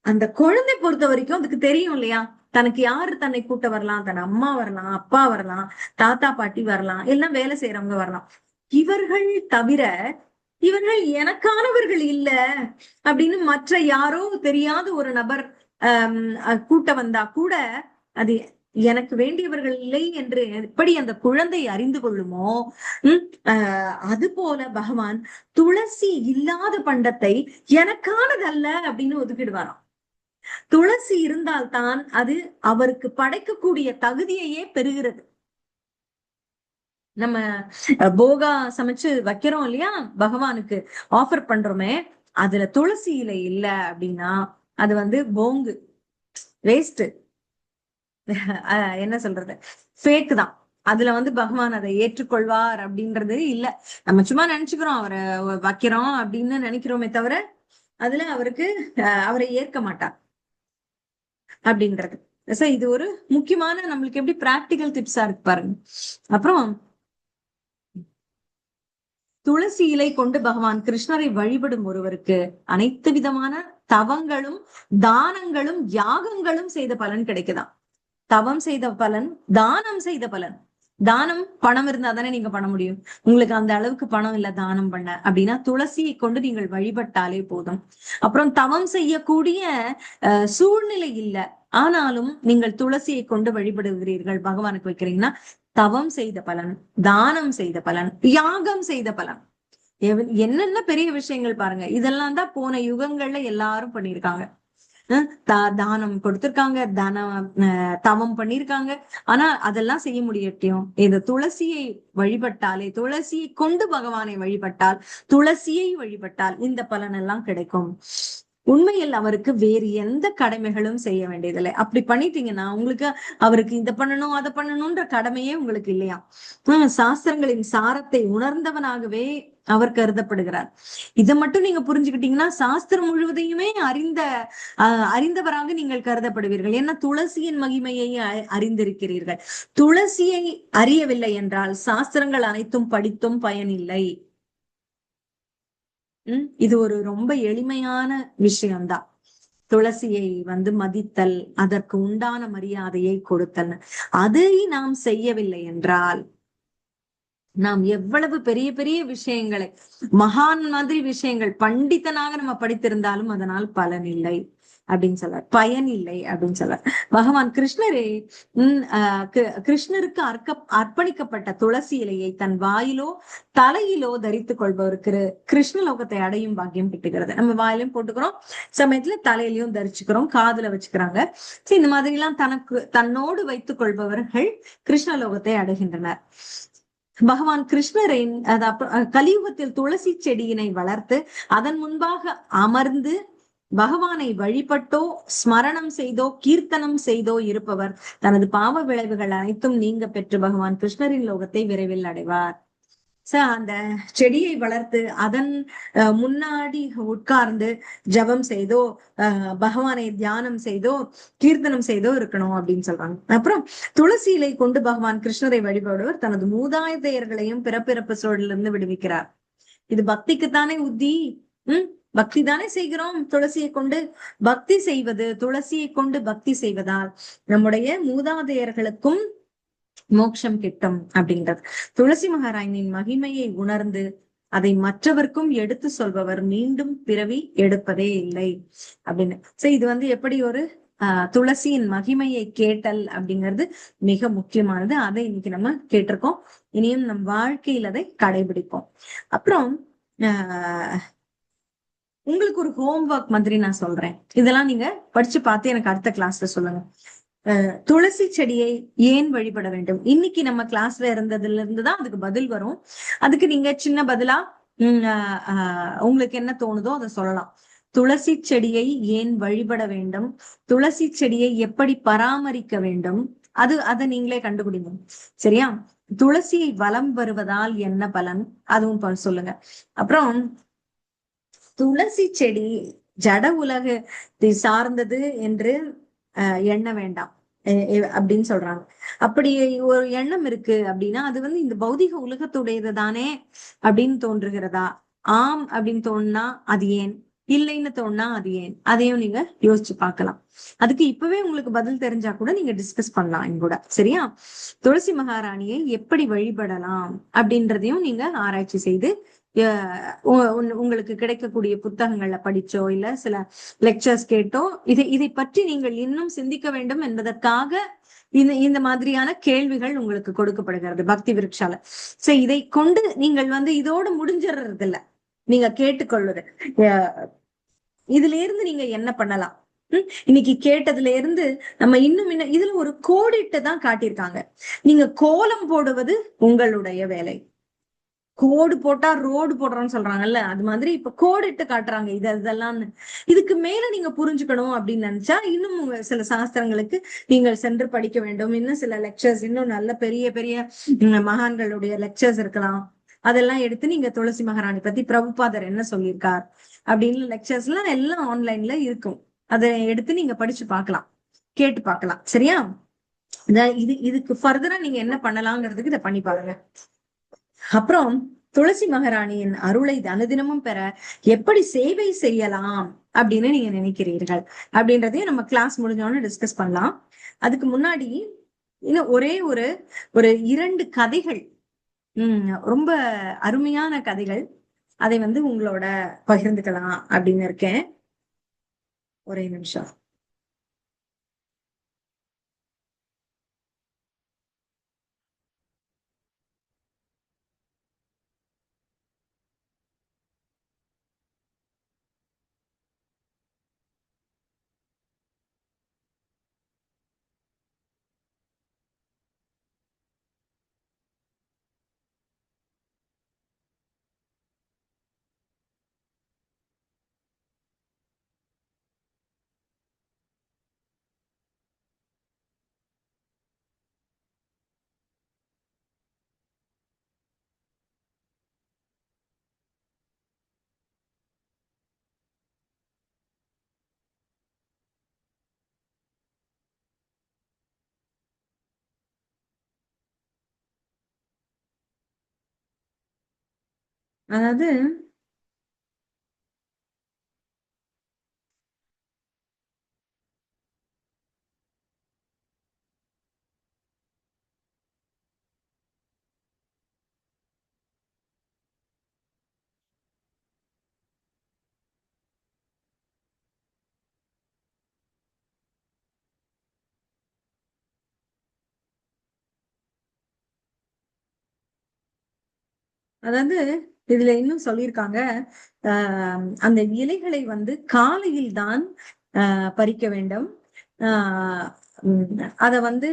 அந்த குழந்தை பொறுத்த வரைக்கும் அதுக்கு தெரியும் இல்லையா, தனக்கு யாரு தன்னை கூட்ட வரலாம், தன் அம்மா வரலாம், அப்பா வரலாம், தாத்தா பாட்டி வரலாம், எல்லாம் வேலை செய்யறவங்க வரலாம். இவர்கள் தவிர இவர்கள் எனக்கானவர்கள் இல்ல அப்படின்னு மற்ற யாரோ தெரியாத ஒரு நபர் கூட்ட வந்தா கூட அது எனக்கு வேண்டியவர்கள் இல்லை என்று எப்படி அந்த குழந்தை அறிந்து கொள்ளுமோ, அது போல பகவான் துளசி இல்லாத பண்டத்தை எனக்கானதல்ல அப்படின்னு ஒதுக்கிடுவாராம். துளசி இருந்தால்தான் அது அவருக்கு படைக்கக்கூடிய தகுதியையே பெறுகிறது. நம்ம போகா சமைச்சு வைக்கிறோம் இல்லையா, பகவானுக்கு ஆஃபர் பண்றோமே, அதுல துளசி இலை இல்ல அப்படின்னா அது போங்கு, வேஸ்ட், என்ன சொல்றது, ஃபேக் தான். அதுல பகவான் அதை ஏற்றுக்கொள்வார் அப்படின்றது இல்ல. நம்ம சும்மா நினைச்சுக்கிறோம் அவரை வைக்கிறோம் அப்படின்னு நினைக்கிறோமே தவிர அதுல அவரை ஏற்க மாட்டார் அப்படின்றது. இது ஒரு முக்கியமான நம்மளுக்கு எப்படி பிராக்டிக்கல் டிப்ஸா இருக்கு பாருங்க. அப்புறம் துளசி இலை கொண்டு பகவான் கிருஷ்ணரை வழிபடும் ஒருவருக்கு அனைத்து விதமான தவங்களும் தானங்களும் யாகங்களும் செய்த பலன் கிடைக்குதாம். தவம் செய்த பலன், தானம் செய்த பலன். தானம் பணம் இருந்தா தானே நீங்க பண்ண முடியும். உங்களுக்கு அந்த அளவுக்கு பணம் இல்ல தானம் பண்ண அப்படின்னா துளசியை கொண்டு நீங்கள் வழிபட்டாலே போதும். அப்புறம் தவம் செய்யக்கூடிய சூழ்நிலை இல்ல, ஆனாலும் நீங்கள் துளசியை கொண்டு வழிபடுகிறீர்கள், பகவானுக்கு வைக்கிறீங்கன்னா தவம் செய்த பலன், தானம் செய்த பலன், யாகம் செய்த பலன். என்னென்ன பெரிய விஷயங்கள் பாருங்க. இதெல்லாம் தான் போன யுகங்கள்ல எல்லாரும் பண்ணிருக்காங்க. தானம் கொடுத்திருக்காங்க, தவம் பண்ணிருக்காங்க. ஆனா அதெல்லாம் செய்ய முடியட்டும், இந்த துளசியை வழிபட்டாலே, துளசியை கொண்டு பகவானை வழிபட்டால், துளசியை வழிபட்டால் இந்த பலன் எல்லாம் கிடைக்கும். உண்மையில் அவருக்கு வேறு எந்த கடமைகளும் செய்ய வேண்டியதில்லை. அப்படி பண்ணிட்டீங்கன்னா உங்களுக்கு அவருக்கு இதை பண்ணணும் அதை பண்ணணும்ன்ற கடமையே உங்களுக்கு இல்லையா. சாஸ்திரங்களின் சாரத்தை உணர்ந்தவனாகவே அவர் கருதப்படுகிறார். இதை மட்டும் நீங்க புரிஞ்சுக்கிட்டீங்கன்னா சாஸ்திரம் முழுவதையுமே அறிந்தவராக நீங்கள் கருதப்படுவீர்கள். ஏன்னா துளசியின் மகிமையை அறிந்திருக்கிறீர்கள். துளசியை அறியவில்லை என்றால் சாஸ்திரங்கள் அனைத்தும் படித்தும் பயனில்லை. இது ஒரு ரொம்ப எளிமையான விஷயம்தான். துளசியை மதித்தல், அதற்கு உண்டான மரியாதையை கொடுத்தல், அதை நாம் செய்யவில்லை என்றால் நாம் எவ்வளவு பெரிய பெரிய விஷயங்களை, மகான் மாதிரி விஷயங்கள் பண்டிதனாக நம்ம படித்திருந்தாலும் அதனால் பலன் இல்லை அப்படின்னு சொல்றார், பயன் இல்லை அப்படின்னு சொல்றார். பகவான் கிருஷ்ணரே கிருஷ்ணருக்கு அர்ப்பணிக்கப்பட்ட துளசி இலையை தன் வாயிலோ தலையிலோ தரித்துக் கொள்பவருக்கு கிருஷ்ணலோகத்தை அடையும் பாக்கியம் கிட்டுகிறது. நம்ம வாயிலையும் போட்டுக்கிறோம், சமயத்துல தலையிலையும் தரிச்சுக்கிறோம், காதுல வச்சுக்கிறாங்க. இந்த மாதிரி எல்லாம் தன்னோடு வைத்துக் கொள்பவர்கள் கிருஷ்ணலோகத்தை அடைகின்றனர். பகவான் கிருஷ்ணரின் கலியுகத்தில் துளசி செடியினை வளர்த்து அதன் முன்பாக அமர்ந்து பகவானை வழிபட்டோ ஸ்மரணம் செய்தோ கீர்த்தனம் செய்தோ இருப்பவர் தனது பாவ விளைவுகள் அனைத்தும் நீங்க பெற்று பகவான் கிருஷ்ணரின் லோகத்தை விரைவில் அடைவார். அந்த செடியை வளர்த்து அதன் முன்னாடி உட்கார்ந்து ஜபம் செய்தோ பகவானை தியானம் செய்தோ கீர்த்தனம் செய்தோ இருக்கணும் அப்படின்னு சொல்றாங்க. அப்புறம் துளசி இலை கொண்டு பகவான் கிருஷ்ணரை வழிபடுவர் தனது மூதாதையர்களையும் பிறப்பிறப்பு சூழலிருந்து விடுவிக்கிறார். இது பக்திக்குத்தானே உத்தி. பக்தி தானே செய்கிறோம் துளசியை கொண்டு. பக்தி செய்வது, துளசியை கொண்டு பக்தி செய்வதால் நம்முடைய மூதாதையர்களுக்கும் மோட்சம் கிட்டும் அப்படின்றது. துளசி மகாராணியின் மகிமையை உணர்ந்து அதை மற்றவர்க்கும் எடுத்து சொல்பவர் மீண்டும் பிறவி எடுப்பதே இல்லை அப்படின்னு. சோ இது வந்து எப்படி ஒரு துளசியின் மகிமையை கேட்டல் அப்படிங்கிறது மிக முக்கியமானது. அதை இன்னைக்கு நம்ம கேட்டிருக்கோம். இனியும் நம் வாழ்க்கையில் அதை கடைபிடிப்போம். அப்புறம் உங்களுக்கு ஒரு ஹோம்ஒர்க் மாதிரி நான் சொல்றேன். இதெல்லாம் நீங்க படிச்சு பார்த்து எனக்கு அடுத்த கிளாஸ்ல சொல்லுங்க. துளசி செடியை ஏன் வழிபட வேண்டும்? இன்னைக்கு நம்ம கிளாஸ்ல இருந்ததுல இருந்துதான் அதுக்கு பதில் வரும். அதுக்கு நீங்க சின்ன பதிலா உங்களுக்கு என்ன தோணுதோ அதை சொல்லலாம். துளசி செடியை ஏன் வழிபட வேண்டும், துளசி செடியை எப்படி பராமரிக்க வேண்டும், அதை நீங்களே கண்டுபிடிங்க. சரியா? துளசியை வலம் வருவதால் என்ன பலன், அதுவும் சொல்லுங்க. அப்புறம் துளசி செடி ஜட உலகத்தை சார்ந்தது என்று எண்ண வேண்டாம் அப்படின்னு சொல்றாங்க. அப்படி ஒரு எண்ணம் இருக்கு அப்படின்னா அது வந்து இந்த பௌதிக உலகத்துடையது தானே அப்படின்னு தோன்றுகிறதா? ஆம் அப்படின்னு தோணுனா அது ஏன், இல்லைன்னு தோணுனா அது ஏன், அதையும் நீங்க யோசிச்சு பார்க்கலாம். அதுக்கு இப்பவே உங்களுக்கு பதில் தெரிஞ்சா கூட நீங்க டிஸ்கஸ் பண்ணலாம் என் கூட. சரியா? துளசி மகாராணியை எப்படி வழிபடலாம் அப்படின்றதையும் நீங்க ஆராய்ச்சி செய்து உங்களுக்கு கிடைக்கக்கூடிய புத்தகங்கள்ல படிச்சோ இல்ல சில லெக்சர்ஸ் கேட்டோ இதை பற்றி நீங்கள் இன்னும் சிந்திக்க வேண்டும் என்பதற்காக இந்த மாதிரியான கேள்விகள் உங்களுக்கு கொடுக்கப்படுகிறது பக்தி விருட்சால. சோ இதை கொண்டு நீங்கள் வந்து இதோடு முடிஞ்சிடுறது இல்ல. நீங்க கேட்டுக்கொள்வது இதுல இருந்து நீங்க என்ன பண்ணலாம், இன்னைக்கு கேட்டதுல இருந்து நம்ம இன்னும் இதுல ஒரு கோடிட்டு தான் காட்டியிருக்காங்க. நீங்க கோலம் போடுவது உங்களுடைய வேலை. கோடு போட்டா ரோடு போடுறோம்னு சொல்றாங்கல்ல, அது மாதிரி இப்ப கோடிட்டு காட்டுறாங்க இதெல்லாம். இதுக்கு மேல நீங்க புரிஞ்சுக்கணும் அப்படின்னு நினைச்சா இன்னும் சில சாஸ்திரங்களுக்கு நீங்கள் சென்று படிக்க வேண்டும். இன்னும் சில லெக்சர்ஸ், இன்னும் நல்ல பெரிய பெரிய மகான்களுடைய லெக்சர்ஸ் இருக்கலாம். அதெல்லாம் எடுத்து நீங்க துளசி மகாராணி பத்தி பிரபுபாதர் என்ன சொல்லியிருக்கார் அப்படின்னு லெக்சர்ஸ் எல்லாம் ஆன்லைன்ல இருக்கும். அதை எடுத்து நீங்க படிச்சு பார்க்கலாம், கேட்டு பார்க்கலாம். சரியா? இதுக்கு ஃபர்தரா நீங்க என்ன பண்ணலாங்கிறதுக்கு இதை பண்ணி பாருங்க. அப்புறம் துளசி மகாராணியின் அருளை அனுதினமும் பெற எப்படி சேவை செய்யலாம் அப்படின்னு நீங்க நினைக்கிறீர்கள் அப்படின்றதையும் நம்ம கிளாஸ் முடிஞ்சோன்னு டிஸ்கஸ் பண்ணலாம். அதுக்கு முன்னாடி இன்னும் ஒரே ஒரு 2 கதைகள், ரொம்ப அருமையான கதைகள், அதை வந்து உங்களோட பகிர்ந்துக்கலாம் அப்படின்னு இருக்கேன். ஒரே நிமிஷம். அதாவது அதாவது இதுல இன்னும் சொல்லியிருக்காங்க, அந்த இலைகளை வந்து காலையில் தான் பறிக்க வேண்டும். அத வந்து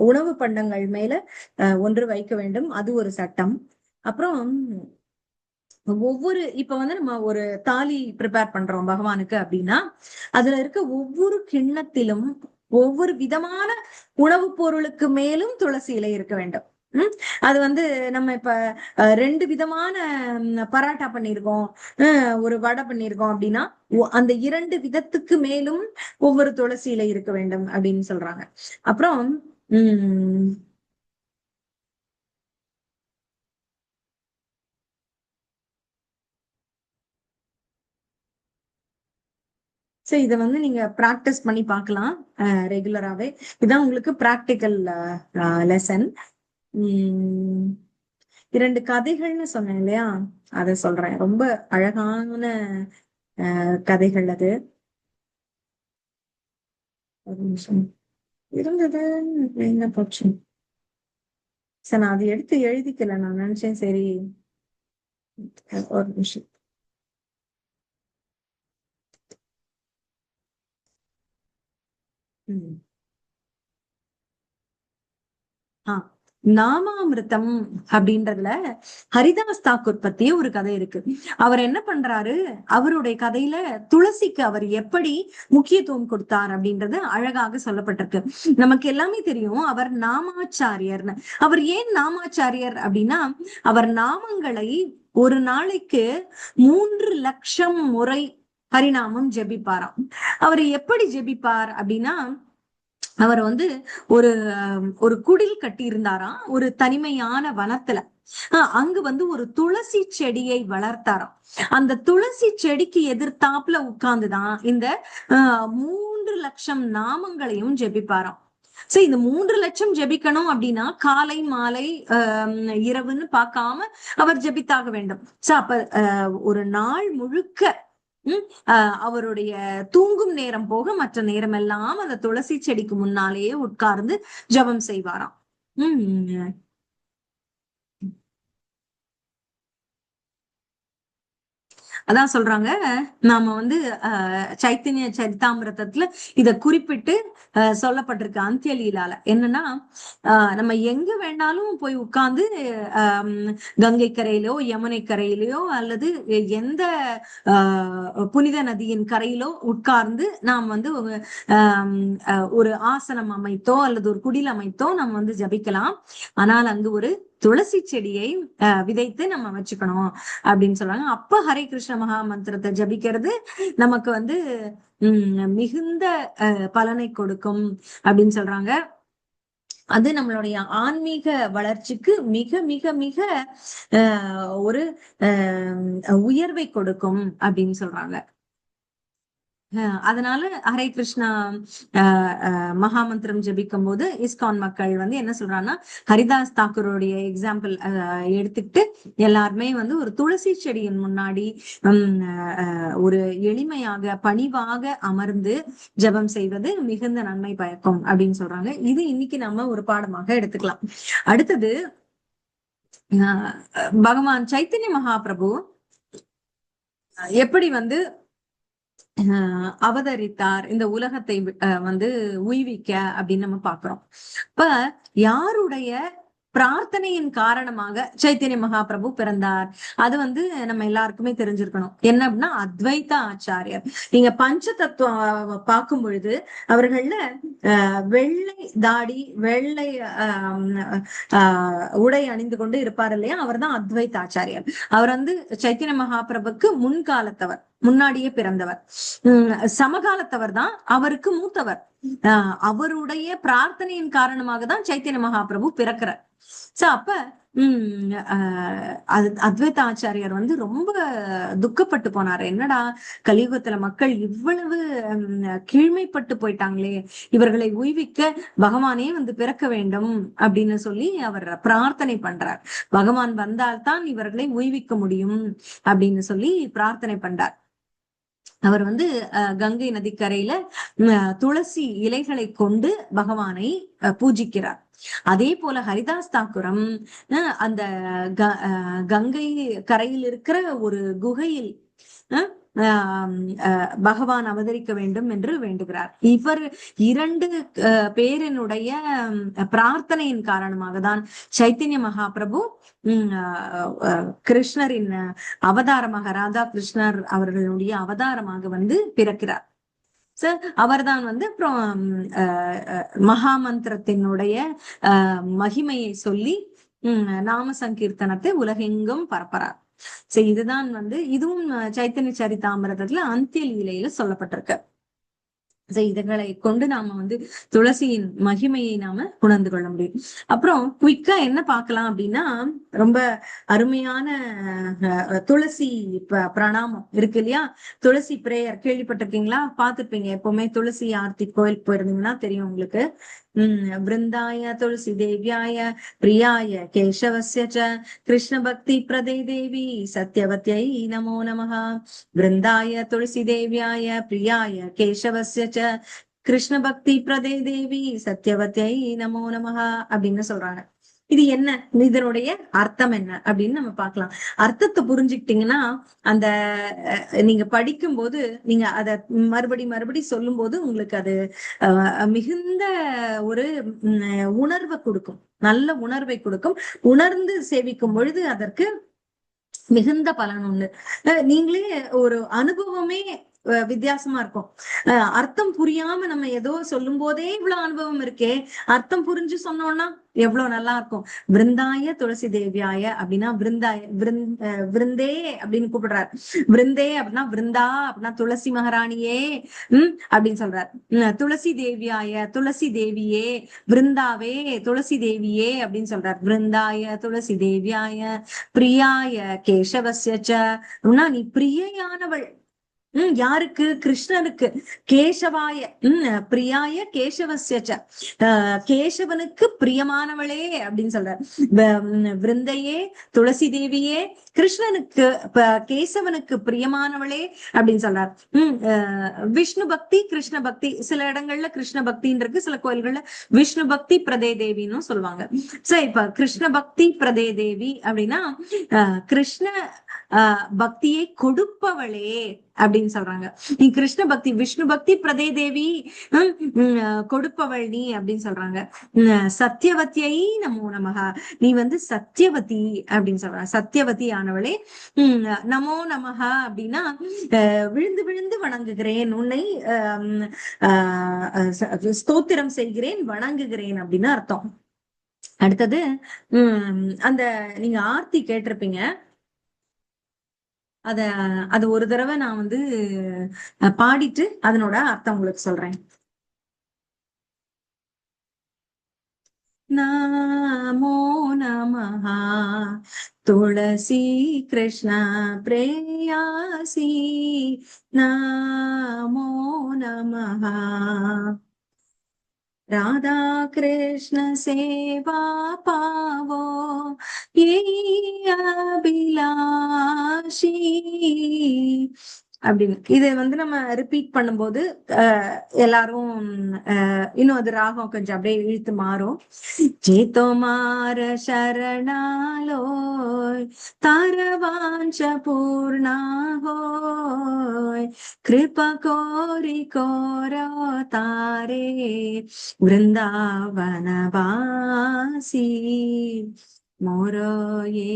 உணவு பண்டங்கள் மேல ஒன்று வைக்க வேண்டும், அது ஒரு சட்டம். அப்புறம் இப்ப வந்து நம்ம ஒரு தாலி ப்ரிப்பேர் பண்றோம் பகவானுக்கு அப்படின்னா அதுல இருக்க ஒவ்வொரு கிண்ணத்திலும் ஒவ்வொரு விதமான உணவுப் பொருளுக்கு மேலும் துளசி இலை இருக்க வேண்டும். அது வந்து நம்ம இப்ப 2 விதமான பராட்டா பண்ணிருக்கோம், ஒரு வடை பண்ணிருக்கோம் அப்படின்னா அந்த 2 விதத்துக்கு மேலும் ஒவ்வொரு துளசி இலை இருக்க வேண்டும் அப்படின்னு சொல்றாங்க. அப்புறம் சோ இதை வந்து நீங்க பிராக்டிஸ் பண்ணி பார்க்கலாம் ரெகுலராகவே. இதான் உங்களுக்கு ப்ராக்டிக்கல் லெசன். இரண்டு கதைகள்னு சொன்னேன் இல்லையா, அதை சொல்றேன். ரொம்ப அழகான கதைகள் அது. ஒரு நிமிஷம் இருந்தது, என்ன போச்சு சார், நான் அதை எடுத்து எழுதிக்கல, நான் நினைச்சேன் சரி. ஒரு நிமிஷம். நாமாமிருத்தம் அப்படின்றதுல ஹரிதாஸ் தாக்கூர் பத்திய ஒரு கதை இருக்கு. அவர் என்ன பண்றாரு, அவருடைய கதையில துளசிக்கு அவர் எப்படி முக்கியத்துவம் கொடுத்தார் அப்படின்றது அழகாக சொல்லப்பட்டிருக்கு. நமக்கு எல்லாமே தெரியும் அவர் நாமாச்சாரியர்னு. அவர் ஏன் நாமாச்சாரியர் அப்படின்னா, அவர் நாமங்களை ஒரு நாளைக்கு 3,00,000 முறை ஹரிநாமம் ஜெபிப்பாராம். அவர் எப்படி ஜெபிப்பார் அப்படின்னா, அவர் வந்து ஒரு ஒரு குடில் கட்டி இருந்தாராம் ஒரு தனிமையான வனத்துல. அங்கு வந்து ஒரு துளசி செடியை வளர்த்தாராம். அந்த துளசி செடிக்கு எதிர்த்தாப்புல உட்கார்ந்துதான் இந்த 3,00,000 நாமங்களையும் ஜெபிப்பாராம். சோ இந்த 3,00,000 ஜெபிக்கணும் அப்படின்னா காலை மாலை இரவுன்னு பார்க்காம அவர் ஜெபித்தாக வேண்டும். சோ அப்ப ஒரு நாள் முழுக்க அவருடைய தூங்கும் நேரம் போக மற்ற நேரம் எல்லாம் அந்த துளசி செடிக்கு முன்னாலேயே உட்கார்ந்து ஜபம் செய்வாராம். அதான் சொல்றாங்க, நாம வந்து சைத்தன்ய சரிதாமிரதத்துல இத குறிப்பிட்டு சொல்லப்பட்டிருக்கு அந்தியலீலால. என்னன்னா, நம்ம எங்க வேணாலும் போய் உட்கார்ந்து கங்கை கரையிலோ யமுனை கரையிலோ அல்லது எந்த புனித நதியின் கரையிலோ உட்கார்ந்து நாம் வந்து ஒரு ஆசனம் அமைத்தோ அல்லது ஒரு குடில் அமைத்தோ நம்ம வந்து ஜபிக்கலாம். ஆனால் அங்கு ஒரு துளசி செடியை விதைத்து நம்ம வச்சுக்கணும் அப்படின்னு சொல்றாங்க. அப்ப ஹரே கிருஷ்ண மகா மந்திரத்தை ஜபிக்கிறது நமக்கு வந்து மிகுந்த பலனை கொடுக்கும் அப்படின்னு சொல்றாங்க. அது நம்மளுடைய ஆன்மீக வளர்ச்சிக்கு மிக மிக மிக ஒரு உயர்வை கொடுக்கும் அப்படின்னு சொல்றாங்க. அதனால ஹரே கிருஷ்ணா மகாமந்திரம் ஜபிக்கும் போது இஸ்கான் மக்கள் வந்து என்ன சொல்றாங்கன்னா, ஹரிதாஸ் தாக்கூருடைய எக்ஸாம்பிள் எடுத்துக்கிட்டு எல்லாருமே வந்து ஒரு துளசி செடியின் முன்னாடி ஒரு எளிமையாக பணிவாக அமர்ந்து ஜபம் செய்வது மிகுந்த நன்மை பயக்கும் அப்படின்னு சொல்றாங்க. இது இன்னைக்கு நம்ம ஒரு பாடமாக எடுத்துக்கலாம். அடுத்தது பகவான் சைத்தன்ய மகாபிரபு எப்படி வந்து அவதரித்தார் இந்த உலகத்தை வந்து உய்விக்க அப்படின்னு நம்ம பாக்குறோம். இப்ப யாருடைய பிரார்த்தனையின் காரணமாக சைத்தன்ய மகாபிரபு பிறந்தார், அது வந்து நம்ம எல்லாருக்குமே தெரிஞ்சிருக்கணும். என்ன அப்படின்னா அத்வைத ஆச்சாரியர். நீங்க பஞ்ச தத்துவம் பார்க்கும் பொழுது அவர்கள்ல வெள்ளை தாடி வெள்ளை உடை அணிந்து கொண்டு இருப்பார் இல்லையா, அவர் தான் அத்வைத ஆச்சாரியர். அவர் வந்து சைத்தன்ய மகாபிரபுக்கு முன்காலத்தவர், முன்னாடியே பிறந்தவர். சமகாலத்தவர் தான், அவருக்கு மூத்தவர். அவருடைய பிரார்த்தனையின் காரணமாக தான் சைத்தன்ய மகாபிரபு பிறக்கிறார். சோ அப்ப அத்வைத ஆச்சாரியார் வந்து ரொம்ப துக்கப்பட்டு போனாரு. என்னடா கலியுகத்துல மக்கள் இவ்வளவு கீழ்மைப்பட்டு போயிட்டாங்களே, இவர்களை உய்விக்க பகவானே வந்து பிறக்க வேண்டும் அப்படின்னு சொல்லி அவர் பிரார்த்தனை பண்றார். பகவான் வந்தால்தான் இவர்களை உய்விக்க முடியும் அப்படின்னு சொல்லி பிரார்த்தனை பண்றார். அவர் வந்து கங்கை நதிக்கரையில துளசி இலைகளை கொண்டு பகவானை பூஜிக்கிறார். அதே போல ஹரிதாஸ் தாக்குரம் அந்த கங்கை கரையில் இருக்கிற ஒரு குகையில் பகவான் அவதரிக்க வேண்டும் என்று வேண்டுகிறார். இவர் இரண்டு பேரினுடைய பிரார்த்தனையின் காரணமாக தான் சைத்தன்ய மகாபிரபு கிருஷ்ணரின் அவதாரமாக, ராதா கிருஷ்ணர் அவர்களுடைய அவதாரமாக வந்து பிறக்கிறார். அவர்தான் வந்து அப்புறம் மகாமந்திரத்தினுடைய மகிமையை சொல்லி நாம சங்கீர்த்தனத்தை உலகெங்கும் பரப்புறார். சரி, இதுதான் வந்து இதுவும் சைத்தன்ய சரிதாமிரதத்துல அந்திய லீலையில சொல்லப்பட்டிருக்கு. இதுகளை கொண்டு நாம வந்து துளசியின் மகிமையை நாம உணர்ந்து கொள்ள முடியும். அப்புறம் குயிக்கா என்ன பார்க்கலாம் அப்படின்னா, ரொம்ப அருமையான துளசி பிரணாமம் இருக்கு இல்லையா? துளசி பிரேயர் கேள்விப்பட்டிருக்கீங்களா? பார்த்திருப்பீங்க. எப்பவுமே துளசி ஆர்த்தி கோயிலுக்கு போயிருந்தீங்கன்னா தெரியும் உங்களுக்கு. விருந்தாய துளசி தேவியாய பிரியாய கேசவஸ்ய ச கிருஷ்ண பக்தி பிரதே தேவி சத்யவத்யை நமோ நமஹ. விருந்தாய துளசி தேவியாய பிரியாய கேசவஸ்ய ச கிருஷ்ண பக்தி பிரதே தேவி சத்யவத்யை நமோ நமஹ அப்படின்னு சொல்றாங்க. இது என்ன, இதனுடைய அர்த்தம் என்ன அப்படின்னு நம்ம பார்க்கலாம். அர்த்தத்தை புரிஞ்சுக்கிட்டீங்கன்னா அந்த நீங்க படிக்கும் போது நீங்க அத மறுபடி சொல்லும் போது உங்களுக்கு அது மிகுந்த ஒரு உணர்வை கொடுக்கும், நல்ல உணர்வை கொடுக்கும். உணர்ந்து சேவிக்கும் பொழுது அதற்கு மிகுந்த பலன் உண்டு. நீங்களே ஒரு அனுபவமே வித்தியாசமா இருக்கும். அர்த்தம் புரியாம நம்ம ஏதோ சொல்லும் போதே இவ்வளவு அனுபவம் இருக்கே, அர்த்தம் புரிஞ்சு சொன்னோம்னா எவ்வளவு நல்லா இருக்கும். விருந்தாய துளசி தேவியாய அப்படின்னா விருந்தாய விருந்தே அப்படின்னு கூப்பிடுறாரு. விருந்தே அப்படின்னா விருந்தா அப்படின்னா துளசி மகாராணியே அப்படின்னு சொல்றாரு. துளசி தேவியாய துளசி தேவியே, விருந்தாவே துளசி தேவியே அப்படின்னு சொல்றாரு. விருந்தாய துளசி தேவியாய பிரியாய கேசவஸ்ய ச, நீ பிரியையானவள் யாருக்கு? கிருஷ்ணனுக்கு. கேசவாய பிரியாய கேசவஸ்ய ச, கேசவனுக்கு பிரியமானவளே அப்படின்னு சொல்ற. விருந்தையே துளசி தேவியே கிருஷ்ணனுக்கு கேசவனுக்கு பிரியமானவளே அப்படின்னு சொல்றார். விஷ்ணு பக்தி கிருஷ்ண பக்தி, சில இடங்கள்ல கிருஷ்ண பக்தின்னு இருக்கு, சில கோயில்கள்ல விஷ்ணு பக்தி பிரதே தேவின்னு சொல்லுவாங்க. சோ இப்ப கிருஷ்ண பக்தி பிரதே தேவி அப்படின்னா கிருஷ்ண பக்தியை கொடுப்பவளே அப்படின்னு சொல்றாங்க. நீ கிருஷ்ண பக்தி விஷ்ணு பக்தி பிரதே தேவி கொடுப்பவள் நீ அப்படின்னு சொல்றாங்க. சத்தியவத்தியை நமோ நமஹ, நீ வந்து சத்தியவதி அப்படின்னு சொல்றாங்க. சத்தியவதி ஆனவளே நமோ நமஹ அப்படின்னா விழுந்து விழுந்து வணங்குகிறேன் உன்னை, ஸ்தோத்திரம் செய்கிறேன் வணங்குகிறேன் அப்படின்னு அர்த்தம். அடுத்தது அந்த நீங்க ஆர்த்தி கேட்டிருப்பீங்க, அது ஒரு தடவை நான் வந்து பாடிட்டு அதனோட அர்த்தம் உங்களுக்கு சொல்றேன். நமோ நமஹ துளசி கிருஷ்ண பிரேயாசி நமோ நமஹ ராதா கிருஷ்ண சேவா பாவோ அபிலாஷி அப்படின்னு. இதை வந்து நம்ம ரிப்பீட் பண்ணும்போது எல்லாரும் இன்னும் அது ராகம் கொஞ்சம் அப்படியே இழுத்து மாறும். சேத்தோமார சரணாலோய் தாரவாஞ்ச பூர்ணாஹோய் கிருபா கோரி கோரோ தாரே वृंदावनवासी मोरो ये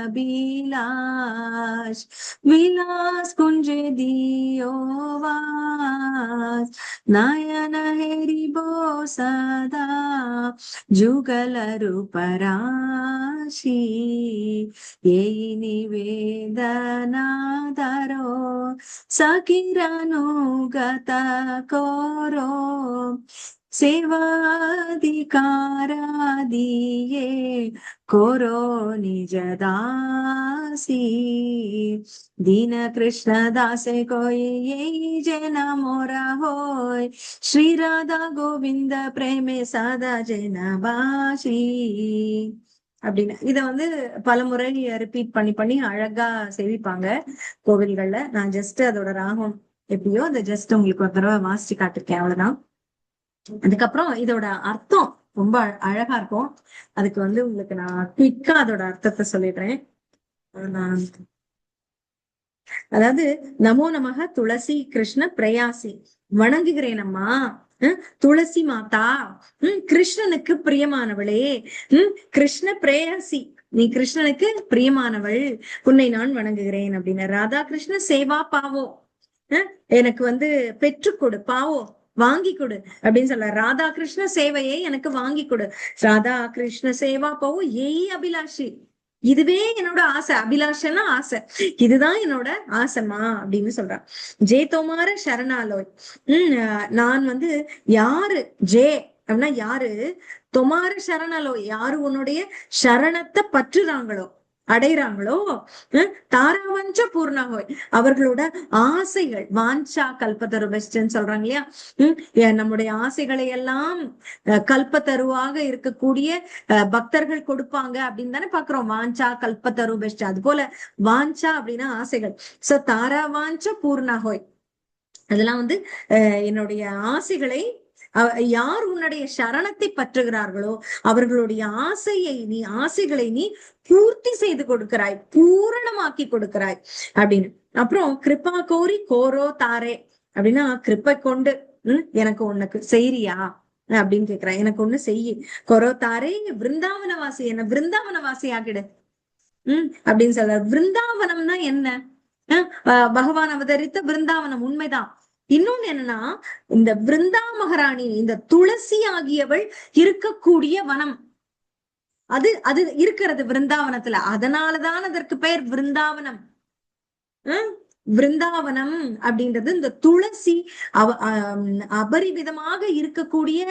अभिलाष विलास कुंज दियो वास नयन हेरिबो सदा जुगल रूपराशि ये निवेदना धरो सकिरनुगत कोरो सेवाधिकारादिये कोरो निजदासी दीन कृष्ण दासे कोई यही जन मोरा होय श्री राधा गोविंद प्रेमे सदा जन बाशी அப்படின்னு. இத வந்து பலமுறை ரிப்பீட் பண்ணி அழகா சேவிப்பாங்க கோவில்கள்ல. நான் ஜஸ்ட் அதோட ராகம் எப்படியோ அதை ஜஸ்ட் உங்களுக்கு ஒரு தடவை வாசிச்சு காட்டிருக்கேன், அவ்வளவுதான். அதுக்கப்புறம் இதோட அர்த்தம் ரொம்ப அழகா இருக்கும். அதுக்கு வந்து உங்களுக்கு நான் குயிக்கா அதோட அர்த்தத்தை சொல்லிடுறேன். அதாவது நமோ நமக துளசி கிருஷ்ண பிரயாசி, வணங்குகிறேன் அம்மா துளசி மாதா, கிருஷ்ணனுக்கு பிரியமானவளே, கிருஷ்ண பிரேயசி, நீ கிருஷ்ணனுக்கு பிரியமானவள், உன்னை நான் வணங்குகிறேன் அப்படின்னு. ராதா கிருஷ்ண சேவா பாவோ, எனக்கு வந்து பெற்றுக்கொடு, பாவோ வாங்கி கொடு அப்படின்னு சொல்ல. ராதா கிருஷ்ண சேவையை எனக்கு வாங்கி கொடு. ராதா கிருஷ்ண சேவா பாவோ ஏய் அபிலாஷி, இதுவே என்னோட ஆசை, அபிலாஷன்னா ஆசை, இதுதான் என்னோட ஆசைமா அப்படின்னு சொல்றான். ஜே தோமார சரணாலோய். நான் வந்து யாரு ஜே அப்படின்னா யாரு, தொமார சரணாலோய் யாரு உன்னுடைய சரணத்தை பற்றுறாங்களோ அடைறாங்களோ, தாராவஞ்ச பூர்ணாகோய் அவர்களோட ஆசைகள், வாஞ்சா கல்பத்தரு பெஸ்ட்ன்னு சொல்றாங்க இல்லையா, நம்முடைய ஆசைகளை எல்லாம் கல்பத்தருவாக இருக்கக்கூடிய பக்தர்கள் கொடுப்பாங்க அப்படின்னு தானே பாக்குறோம். வாஞ்சா கல்பத்தரு பெஸ்ட், அது போல வாஞ்சா அப்படின்னா ஆசைகள். சோ தாரா வாஞ்ச பூர்ணாகோய் அதெல்லாம் வந்து என்னுடைய ஆசைகளை யார் உன்னுடைய சரணத்தை பற்றுகிறார்களோ அவர்களுடைய ஆசைகளை நீ பூர்த்தி செய்து கொடுக்கிறாய், பூரணமாக்கி கொடுக்கிறாய் அப்படின்னு. அப்புறம் கிருபா கோரி கோரோ தாரே அப்படின்னா கிருப்பை கொண்டு எனக்கு உனக்கு செய்றியா அப்படின்னு கேக்குறான். எனக்கு ஒண்ணு செய்யி கொரோ தாரே விருந்தாவனவாசி, என்ன விருந்தாவனவாசி ஆகிடு அப்படின்னு சொல்ற. விருந்தாவனம்னா என்ன? பகவான் அவதரித்த விருந்தாவனம் உண்மைதான். இன்னொன்னு என்னன்னா, இந்த விருந்தா மகாராணி, இந்த துளசி ஆகியவள் இருக்கக்கூடிய வனம், அது அது இருக்கிறது விருந்தாவனத்துல. அதனாலதான் அதற்கு பெயர் விருந்தாவனம். விருந்தாவனம் அப்படின்றது இந்த துளசி அபரிவிதமாக இருக்கக்கூடிய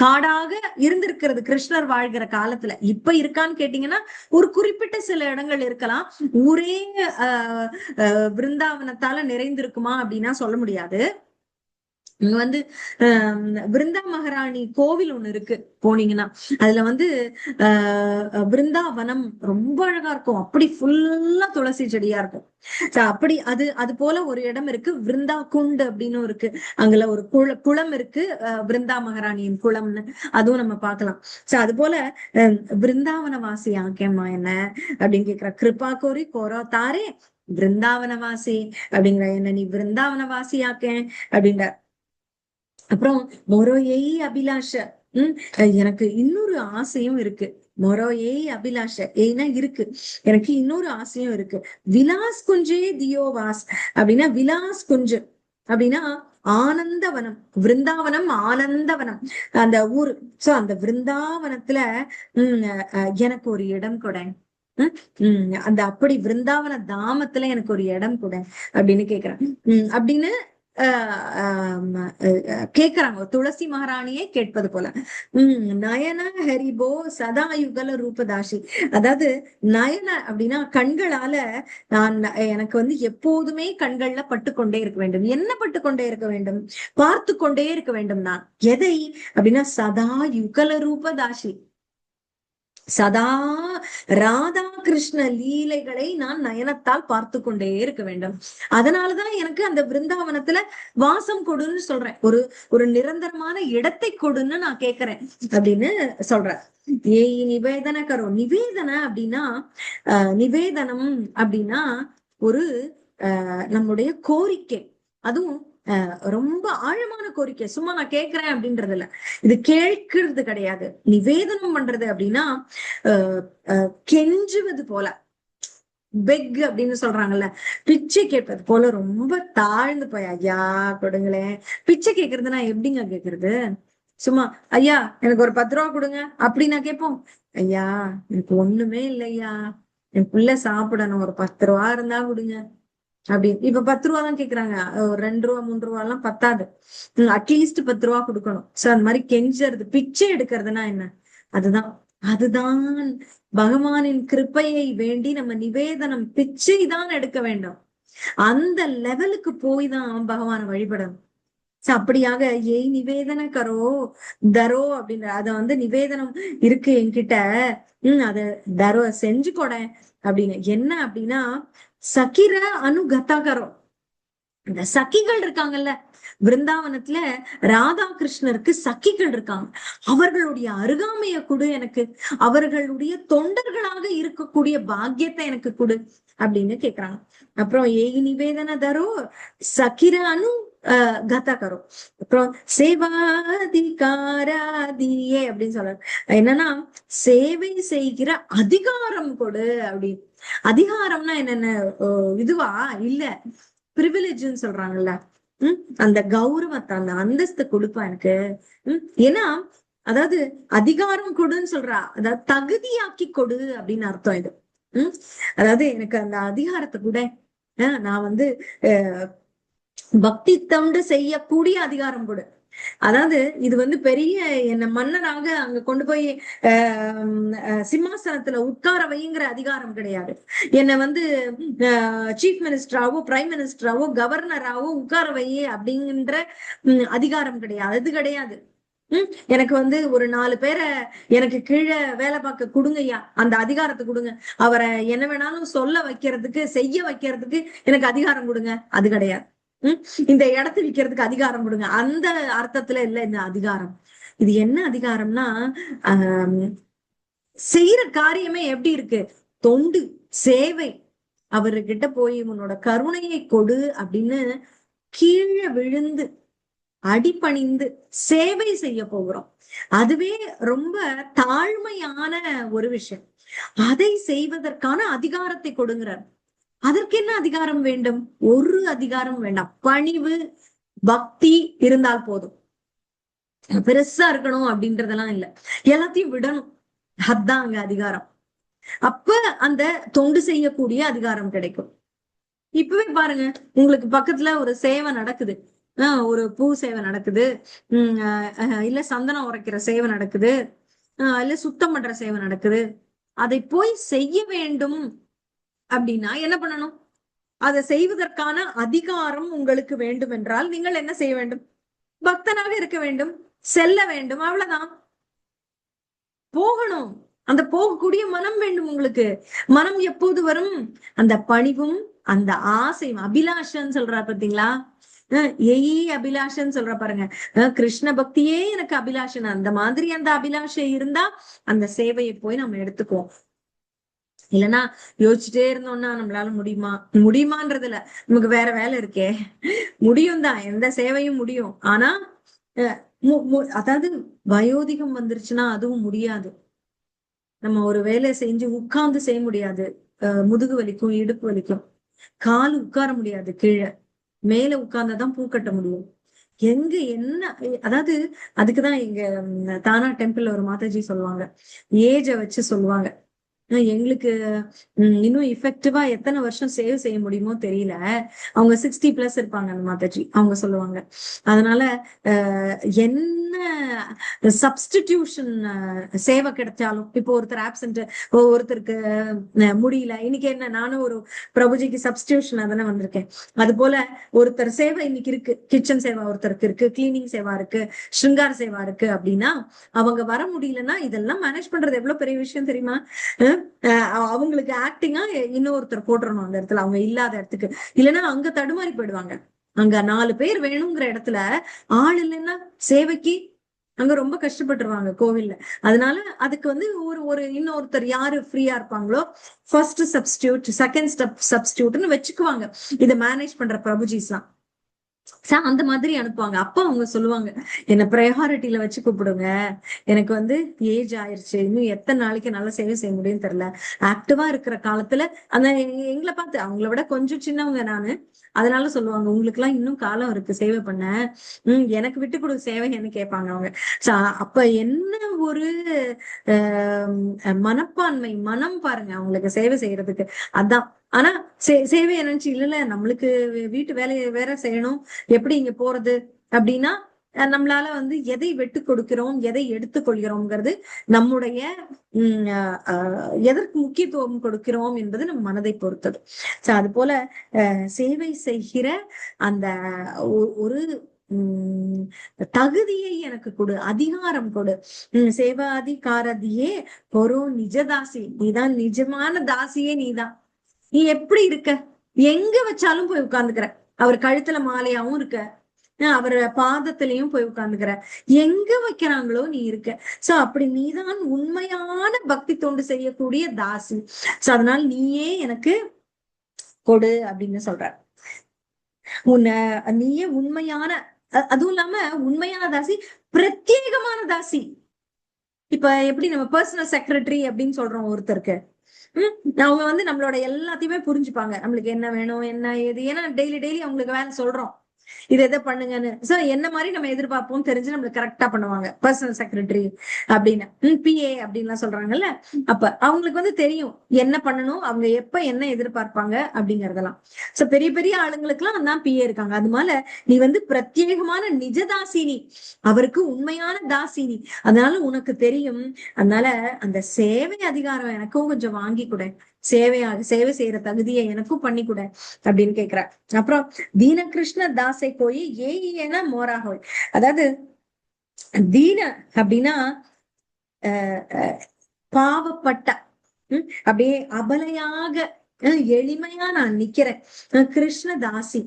காடாக இருந்திருக்கிறது கிருஷ்ணர் வாழ்கிற காலத்துல. இப்ப இருக்கான்னு கேட்டீங்கன்னா ஒரு குறிப்பிட்ட சில இடங்கள் இருக்கலாம். ஊரே விருந்தாவனத்தால நிறைந்திருக்குமா அப்படின்னா சொல்ல முடியாது. இங்க வந்து விருந்தா மகாராணி கோவில் ஒண்ணு இருக்கு, போனீங்கன்னா அதுல வந்து விருந்தாவனம் ரொம்ப அழகா இருக்கும். அப்படி ஃபுல்லா துளசி செடியா இருக்கும். அப்படி அது போல ஒரு இடம் இருக்கு, விருந்தா குண்டு அப்படின்னு இருக்கு. அங்குல ஒரு குளம் இருக்கு, விருந்தா மகாராணியின் குளம்னு, அதுவும் நம்ம பார்க்கலாம். சோ அது போல விருந்தாவன வாசி ஆக்கேம்மா என்ன அப்படின்னு கேக்குற. கிருபா கோரி கோரா தாரே விருந்தாவனவாசி அப்படிங்கிற, என்ன நீ விருந்தாவனவாசி ஆக்கேன் அப்படின்ற. அப்புறம் மொரோயை அபிலாஷ, எனக்கு இன்னொரு ஆசையும் இருக்கு. மொரோயை அபிலாஷ ஏன்னா இருக்கு, எனக்கு இன்னொரு ஆசையும் இருக்கு. விலாஸ் குஞ்சே தியோவாஸ் அப்படின்னா, விலாஸ் குஞ்சு அப்படின்னா ஆனந்தவனம். விருந்தாவனம் ஆனந்தவனம் அந்த ஊரு. சோ அந்த விருந்தாவனத்துல எனக்கு ஒரு இடம் கூட, அந்த அப்படி விருந்தாவன தாமத்துல எனக்கு ஒரு இடம் கூட அப்படின்னு கேக்குறேன். அப்படின்னு கேக்குறாங்க, துளசி மகாராணியை கேட்பது போல. நயன ஹரிபோ சதா யுகல ரூபதாசி. அதாவது நயன அப்படின்னா கண்களால நான், எனக்கு வந்து எப்போதுமே கண்கள்ல பட்டுக்கொண்டே இருக்க வேண்டும். என்ன பட்டுக்கொண்டே இருக்க வேண்டும்? பார்த்து கொண்டே இருக்க வேண்டும். நான் எதை அப்படின்னா சதா யுகல ரூபதாசி, சதா ராதா கிருஷ்ண லீலைகளை நான் நயனத்தால் பார்த்து கொண்டே இருக்க வேண்டும். அதனாலதான் எனக்கு அந்த விருந்தாவனத்துல வாசம் கொடுன்னு சொல்றேன். ஒரு நிரந்தரமான இடத்தை கொடுன்னு நான் கேக்குறேன் அப்படின்னு சொல்றேன். ஏய் நிவேதன கரோ, நிவேதன அப்படின்னா நிவேதனம் அப்படின்னா ஒரு நம்முடைய கோரிக்கை. அதுவும் ரொம்ப ஆழமான கோரிக்கை. சும்மா நான் கேட்கிறேன் அப்படின்றது இல்ல, இது கேட்கறது கிடையாது. நிவேதனம் பண்றது அப்படின்னா கெஞ்சுவது போல, பெக் அப்படின்னு சொல்றாங்கல்ல, பிச்சை கேட்பது போல ரொம்ப தாழ்ந்து போய் ஐயா கொடுங்களேன். பிச்சை கேட்கறதுன்னா எப்படிங்க கேக்குறது? சும்மா ஐயா எனக்கு ஒரு 10 ரூபா கொடுங்க அப்படி நான் கேட்போம். ஐயா எனக்கு ஒண்ணுமே இல்லையா, என் புள்ள சாப்பிடணும், ஒரு 10 ரூபா இருந்தா கொடுங்க அப்படின்னு. இப்ப 10 ரூபா தான் கேக்குறாங்க, ஒரு 2 ரூபா 3 ரூபா எல்லாம் பத்தாது, அட்லீஸ்ட் 10 ரூபா கொடுக்கணும். சோ அந்த மாதிரி கெஞ்சறது, பிச்சை எடுக்கிறதுனா என்ன? அதுதான் பகவானின் கிருப்பையை வேண்டி நம்ம நிவேதனம், பிச்சை தான் எடுக்க வேண்டும். அந்த லெவலுக்கு போய் தான் பகவானை வழிபடணும். அப்படியாக ஏய் நிவேதன கரோ தரோ அப்படின்ற, அத வந்து நிவேதனம் இருக்கு என்கிட்ட, அத தரோ செஞ்சு கொட அப்படின்னு. என்ன அப்படின்னா சகிர அனுகதகரோ, இந்த சகிகள் இருக்காங்கல்ல விருந்தாவனத்துல, ராதா கிருஷ்ணருக்கு சகிகள் இருக்காங்க. அவர்களுடைய அருகாமைய கொடு எனக்கு, அவர்களுடைய தொண்டர்களாக இருக்கக்கூடிய பாக்கியத்தை எனக்கு கொடு அப்படின்னு கேக்குறாங்க. அப்புறம் ஏகி நிவேதன தரோ சகிர அனு கதகரோ, அப்புறம் சேவாதிகாராதியே அப்படின்னு சொல்றாரு. என்னன்னா சேவை செய்கிற அதிகாரம் கொடு அப்படின்னு. அதிகாரம்னா என்னென்ன இதுவா இல்ல, பிரிவிலேஜ்ன்னு சொல்றாங்கல்ல, அந்த கௌரவத்தை, அந்த அந்தஸ்து கொடுப்பா எனக்கு. ஏன்னா அதாவது அதிகாரம் கொடுன்னு சொல்றா, அதாவது தகுதியாக்கி கொடு அப்படின்னு அர்த்தம் இது. அதாவது எனக்கு அந்த அதிகாரத்தை கூட நான் வந்து பக்தி தொண்டு செய்யக்கூடிய அதிகாரம் கூட. அதாவது இது வந்து பெரிய என்ன மன்னராக அங்க கொண்டு போய் சிம்மாசனத்துல உட்கார வைங்கிற அதிகாரம் கிடையாது. என்னை வந்து சீஃப் மினிஸ்டராவோ பிரைம் மினிஸ்டராவோ கவர்னராவோ உட்கார வை அப்படிங்கிற அதிகாரம் கிடையாது. அது கிடையாது. எனக்கு வந்து ஒரு 4 பேரை எனக்கு கீழே வேலை பார்க்க கொடுங்கய்யா, அந்த அதிகாரத்தை கொடுங்க. அவரை என்ன வேணாலும் சொல்ல வைக்கிறதுக்கு செய்ய வைக்கிறதுக்கு எனக்கு அதிகாரம் கொடுங்க, அது கிடையாது. இந்த இடத்த விற்கிறதுக்கு அதிகாரம் கொடுங்க, அந்த அர்த்தத்துல இல்ல இந்த அதிகாரம். இது என்ன அதிகாரம்னா செய்யற காரியமே எப்படி இருக்கு? தொண்டு, சேவை. அவர்கிட்ட போய் உன்னோட கருணையை கொடு அப்படின்னு கீழே விழுந்து அடிபணிந்து சேவை செய்ய போகிறோம். அதுவே ரொம்ப தாழ்மையான ஒரு விஷயம். அதை செய்வதற்கான அதிகாரத்தை கொடுங்கிறார். அதற்கு என்ன அதிகாரம் வேண்டும்? ஒரு அதிகாரம் வேண்டாம். பணிவு, பக்தி இருந்தால் போதும். பெருசா இருக்கணும் அப்படின்றதெல்லாம் இல்ல, எல்லாத்தையும் விடணும். அதான் அங்க அதிகாரம். அப்ப அந்த தொண்டு செய்யக்கூடிய அதிகாரம் கிடைக்கும். இப்பவே பாருங்க, உங்களுக்கு பக்கத்துல ஒரு சேவை நடக்குது, ஒரு பூ சேவை நடக்குது, இல்ல சந்தனம் உரைக்கிற சேவை நடக்குது, இல்ல சுத்தம் பண்ற சேவை நடக்குது. அதை போய் செய்ய வேண்டும் அப்படின்னா என்ன பண்ணணும்? அதை செய்வதற்கான அதிகாரம் உங்களுக்கு வேண்டும் என்றால் நீங்கள் என்ன செய்ய வேண்டும்? பக்தனாக இருக்க வேண்டும், செல்ல வேண்டும், அவ்வளவுதான். போகணும். அந்த போகக்கூடிய மனம் வேண்டும் உங்களுக்கு. மனம் எப்போது வரும்? அந்த பணிவும் அந்த ஆசையும். அபிலாஷன்னு சொல்றாரு பாத்தீங்களா? அபிலாஷன்னு சொல்ற பாருங்க. கிருஷ்ண பக்தியே எனக்கு அபிலாஷன். அந்த மாதிரி அந்த அபிலாஷை இருந்தா அந்த சேவையை போய் நம்ம எடுத்துக்குவோம். இல்லைன்னா யோசிச்சுட்டே இருந்தோம்னா நம்மளால முடியுமான்றதுல நமக்கு வேற வேலை இருக்கே. முடியும் தான், எந்த சேவையும் முடியும். ஆனா அதாவது வயோதிகம் வந்துருச்சுன்னா அதுவும் முடியாது. நம்ம ஒரு வேலையை செஞ்சு உட்கார்ந்து செய்ய முடியாது. முதுகு வலிக்கும், இடுப்பு வலிக்கும், கால் உட்கார முடியாது, கீழே மேல உட்கார்ந்தாதான் பூ கட்ட முடியும். எங்க என்ன, அதாவது அதுக்குதான் இங்க தானா டெம்பிள்ல ஒரு மாதாஜி சொல்லுவாங்க, ஏஜ வச்சு சொல்லுவாங்க. எங்களுக்கு இன்னும் இஃபெக்டிவா எத்தனை வருஷம் சேவ் செய்ய முடியுமோ தெரியல. அவங்க 60+ இருப்பாங்க அந்த மாதாஜி, அவங்க சொல்லுவாங்க. அதனால என்ன சப்ஸ்டிடியூஷன் சேவை கிடைச்சாலும், இப்போ ஒருத்தர் ஆப்சென்ட், ஒருத்தருக்கு முடியல, இன்னைக்கு என்ன நானும் ஒரு பிரபுஜிக்கு சப்ஸ்டிடியூஷன் தானே வந்திருக்கேன். அது போல ஒருத்தர் சேவை இன்னைக்கு இருக்கு, கிச்சன் சேவா ஒருத்தருக்கு இருக்கு, கிளீனிங் சேவா இருக்கு, ஸ்ருங்கார் சேவா இருக்கு அப்படின்னா அவங்க வர முடியலன்னா இதெல்லாம் மேனேஜ் பண்றது எவ்வளவு பெரிய விஷயம் தெரியுமா? அவங்களுக்கு ஆக்டிங்கா இன்னொருத்தர் போட்டுறணும் அந்த இடத்துல, அவங்க இல்லாத இடத்துக்கு. இல்லைன்னா அங்க தடுமாறி போயிடுவாங்க. அங்க 4 பேர் வேணுங்கிற இடத்துல ஆள் இல்லைன்னா சேவைக்கு அங்க ரொம்ப கஷ்டப்பட்டுருவாங்க கோவில்ல. அதனால அதுக்கு வந்து ஒரு இன்னொருத்தர் யாரு ஃப்ரீயா இருப்பாங்களோ, ஃபர்ஸ்ட் சப்ஸ்டியூட், செகண்ட் சப்ஸ்டியூட்னு வச்சுக்குவாங்க இதை மேனேஜ் பண்ற பிரபுஜிஸ்லாம். அந்த மாதிரி அனுப்புவாங்க. அப்ப அவங்க சொல்லுவாங்க, என்ன ப்ரையாரிட்டியில வச்சு கூப்பிடுங்க, எனக்கு வந்து ஏஜ் ஆயிருச்சு, இன்னும் எத்தனை நாளைக்கு நல்லா சேவை செய்ய முடியும்னு தெரியல. ஆக்டிவா இருக்கிற காலத்துல அந்த எங்களை பார்த்து, அவங்கள விட கொஞ்சம் சின்னவங்க நானு, அதனால சொல்லுவாங்க, உங்களுக்கு எல்லாம் இன்னும் காலம் இருக்கு சேவை பண்ண, எனக்கு விட்டு கொடு சேவைன்னு கேட்பாங்க அவங்க. அப்ப என்ன ஒரு மனப்பான்மை, மனம் பாருங்க அவங்களுக்கு சேவை செய்யறதுக்கு. அதான். ஆனா சேவை என்னச்சு இல்ல, நம்மளுக்கு வீட்டு வேலையை வேற செய்யணும், எப்படி இங்க போறது அப்படின்னா நம்மளால வந்து எதை வெட்டு கொடுக்கிறோம், எதை எடுத்துக்கொள்கிறோம்ங்கிறது நம்முடைய எதற்கு முக்கியத்துவம் கொடுக்கிறோம் என்பது நம் மனதை பொறுத்தது. அது போல சேவை செய்கிற அந்த ஒரு தகுதியை எனக்கு கொடு, அதிகாரம் கொடு. சேவாதிகாரதியே பொறோ நிஜதாசி, நீதான் நிஜமான தாசியே, நீதான். நீ எப்படி இருக்க? எங்க வச்சாலும் போய் உட்கார்ந்துக்கிற. அவர் கழுத்துல மாலையாவும் இருக்க, அவர் பாதத்திலையும் போய் உட்கார்ந்துக்கிற, எங்க வைக்கிறாங்களோ நீ இருக்க. சோ அப்படி நீதான் உண்மையான பக்தி தொண்டு செய்யக்கூடிய தாசி. சோ அதனால நீயே எனக்கு கொடு அப்படின்னு சொல்ற. நீயே உண்மையான, அதுவும் இல்லாம உண்மையான தாசி, பிரத்யேகமான தாசி. இப்ப எப்படி நம்ம பர்சனல் செக்ரட்டரி அப்படின்னு சொல்றோம் ஒருத்தருக்கு, அவங்க வந்து நம்மளோட எல்லாத்தையுமே புரிஞ்சுப்பாங்க, நம்மளுக்கு என்ன வேணும் என்ன ஏது, ஏன்னா டெய்லி அவங்களுக்கு வேலை சொல்றோம். இது எதை பண்ணுங்கன்னு. சோ என்ன மாதிரி நம்ம எதிர்பார்ப்போம் தெரிஞ்சு நம்மளுக்கு கரெக்டா பண்ணுவாங்க. பர்சனல் செக்ரட்டரி அப்படின்னு, பிஏ அப்படின்லாம் சொல்றாங்கல்ல. அப்ப அவங்களுக்கு வந்து தெரியும் என்ன பண்ணணும், அவங்க எப்ப என்ன எதிர்பார்ப்பாங்க அப்படிங்கறதெல்லாம். சோ பெரிய பெரிய ஆளுங்களுக்கு எல்லாம் தான் பிஏ இருக்காங்க. அதனால நீ வந்து பிரத்யேகமான நிஜதாசினி, அவருக்கு உண்மையான தாசினி, அதனால உனக்கு தெரியும். அதனால அந்த சேவை அதிகாரம் எனக்கும் கொஞ்சம் வாங்கி கொடு, சேவை செய்யற தகுதியை எனக்கும் பண்ணி கொடு அப்படின்னு கேக்குற. அப்புறம் தீனகிருஷ்ண தாசை கோயி ஏன மோராகோய். அதாவது தீன அப்படின்னா பாவப்பட்ட, அப்படியே அபலையாக எளிமையா நான் நிக்கிறேன், கிருஷ்ணதாசி.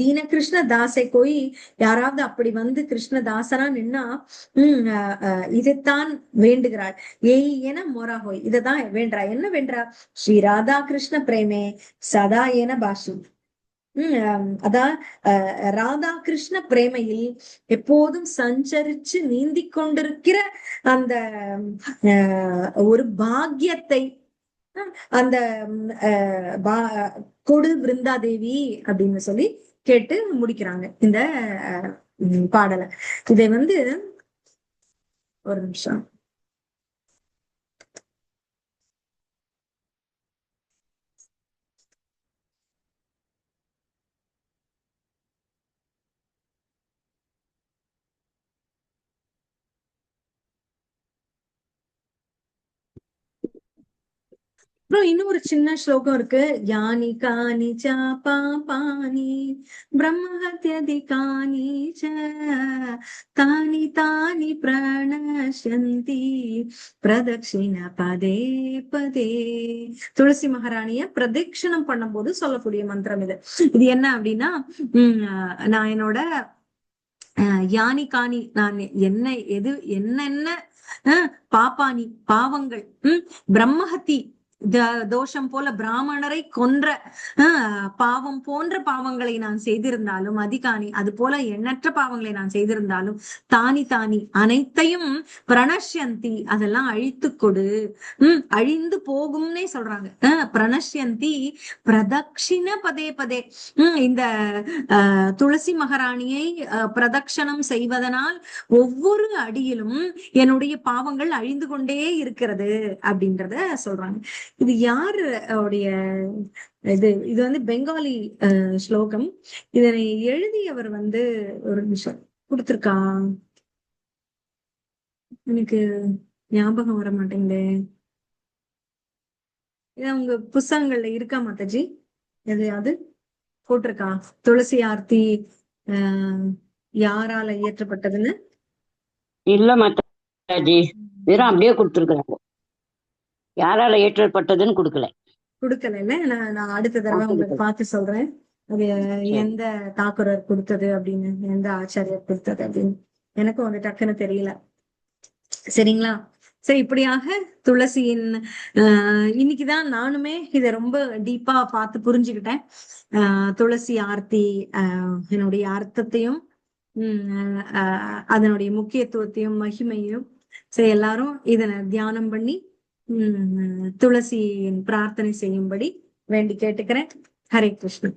தீன கிருஷ்ணதாசை போய் யாராவது அப்படி வந்து கிருஷ்ணதாசனா நின்னா இதைத்தான் வேண்டுகிறாள். ஏய் என மொராஹோய், இதைதான் வேண்டா. என்ன வேண்டா? ஸ்ரீ ராதா கிருஷ்ண பிரேமே சதா என பாஷி. அதான் ராதா கிருஷ்ண பிரேமையில் எப்போதும் சஞ்சரிச்சு நீந்தி கொண்டிருக்கிற அந்த ஒரு பாக்கியத்தை அந்த கொடு விருந்தாதேவி அப்படின்னு சொல்லி கேட்டு முடிக்கிறாங்க இந்த பாடலை. இதை வந்து ஒரு நிமிஷம். அப்புறம் இன்னும் ஒரு சின்ன ஸ்லோகம் இருக்கு. யானி காணி ச பாபானி பிரம்மஹத்யதி காணி ச தானி தானி பிரணசந்தி பிரதட்சிண பதே பதே. துளசி மகாராணிய பிரதட்சிணம் பண்ணும்போது சொல்லக்கூடிய மந்திரம் இது. இது என்ன அப்படின்னா, நான் என்னோட யானி காணி, நான் என்ன எது என்னென்ன பாப்பானி பாவங்கள், பிரம்மஹத்தி தோஷம் போல பிராமணரை கொன்ற பாவம் போன்ற பாவங்களை நான் செய்திருந்தாலும், அதிகாணி அது போல எண்ணற்ற பாவங்களை நான் செய்திருந்தாலும், தானி தானி அனைத்தையும் பிரணஷ்யந்தி அதெல்லாம் அழித்து கொடு, அழிந்து போகும்னே சொல்றாங்க. பிரணஷ்யந்தி பிரதட்சிண பதே பதே. இந்த துளசி மகாராணியை பிரதட்சணம் செய்வதனால் ஒவ்வொரு அடியிலும் என்னுடைய பாவங்கள் அழிந்து கொண்டே இருக்கிறது அப்படின்றத சொல்றாங்க. இது யாரு உடைய இது வந்து பெங்காலி ஸ்லோகம். இதனை எழுதியவர் வந்து ஒரு நிமிஷம் கொடுத்திருக்கா, எனக்கு ஞாபகம் வர மாட்டேங்குது. இத உங்க புஸ்தகங்கள்ல இருக்கா மாதாஜி? எதையாவது போட்டிருக்கா துளசி ஆர்த்தி யாரால இயற்றப்பட்டதுன்னு? இல்ல மாதாஜி, வெறும் அப்படியே கொடுத்துருக்காங்க, யாரால ஏற்றப்பட்டதுன்னு கொடுக்கல. நான் அடுத்த தடவை உங்களுக்கு பார்த்து சொல்றேன் அது எந்த தாக்குரர் கொடுத்தது அப்படின்னு, எந்த ஆச்சாரியர் கொடுத்தது அப்படின்னு. எனக்கும் வந்து டக்குன்னு தெரியல. சரிங்களா? சரி, இப்படியாக துளசியின் இன்னைக்குதான் நானுமே இத ரொம்ப டீப்பா பார்த்து புரிஞ்சுக்கிட்டேன். துளசி ஆர்த்தி என்னுடைய அர்த்தத்தையும் அதனுடைய முக்கியத்துவத்தையும் மகிமையும். சரி, எல்லாரும் இதனை தியானம் பண்ணி துளசியின் பிரார்த்தனை செய்யும்படி வேண்டி கேட்டுக்கிறேன். ஹரே கிருஷ்ணன்.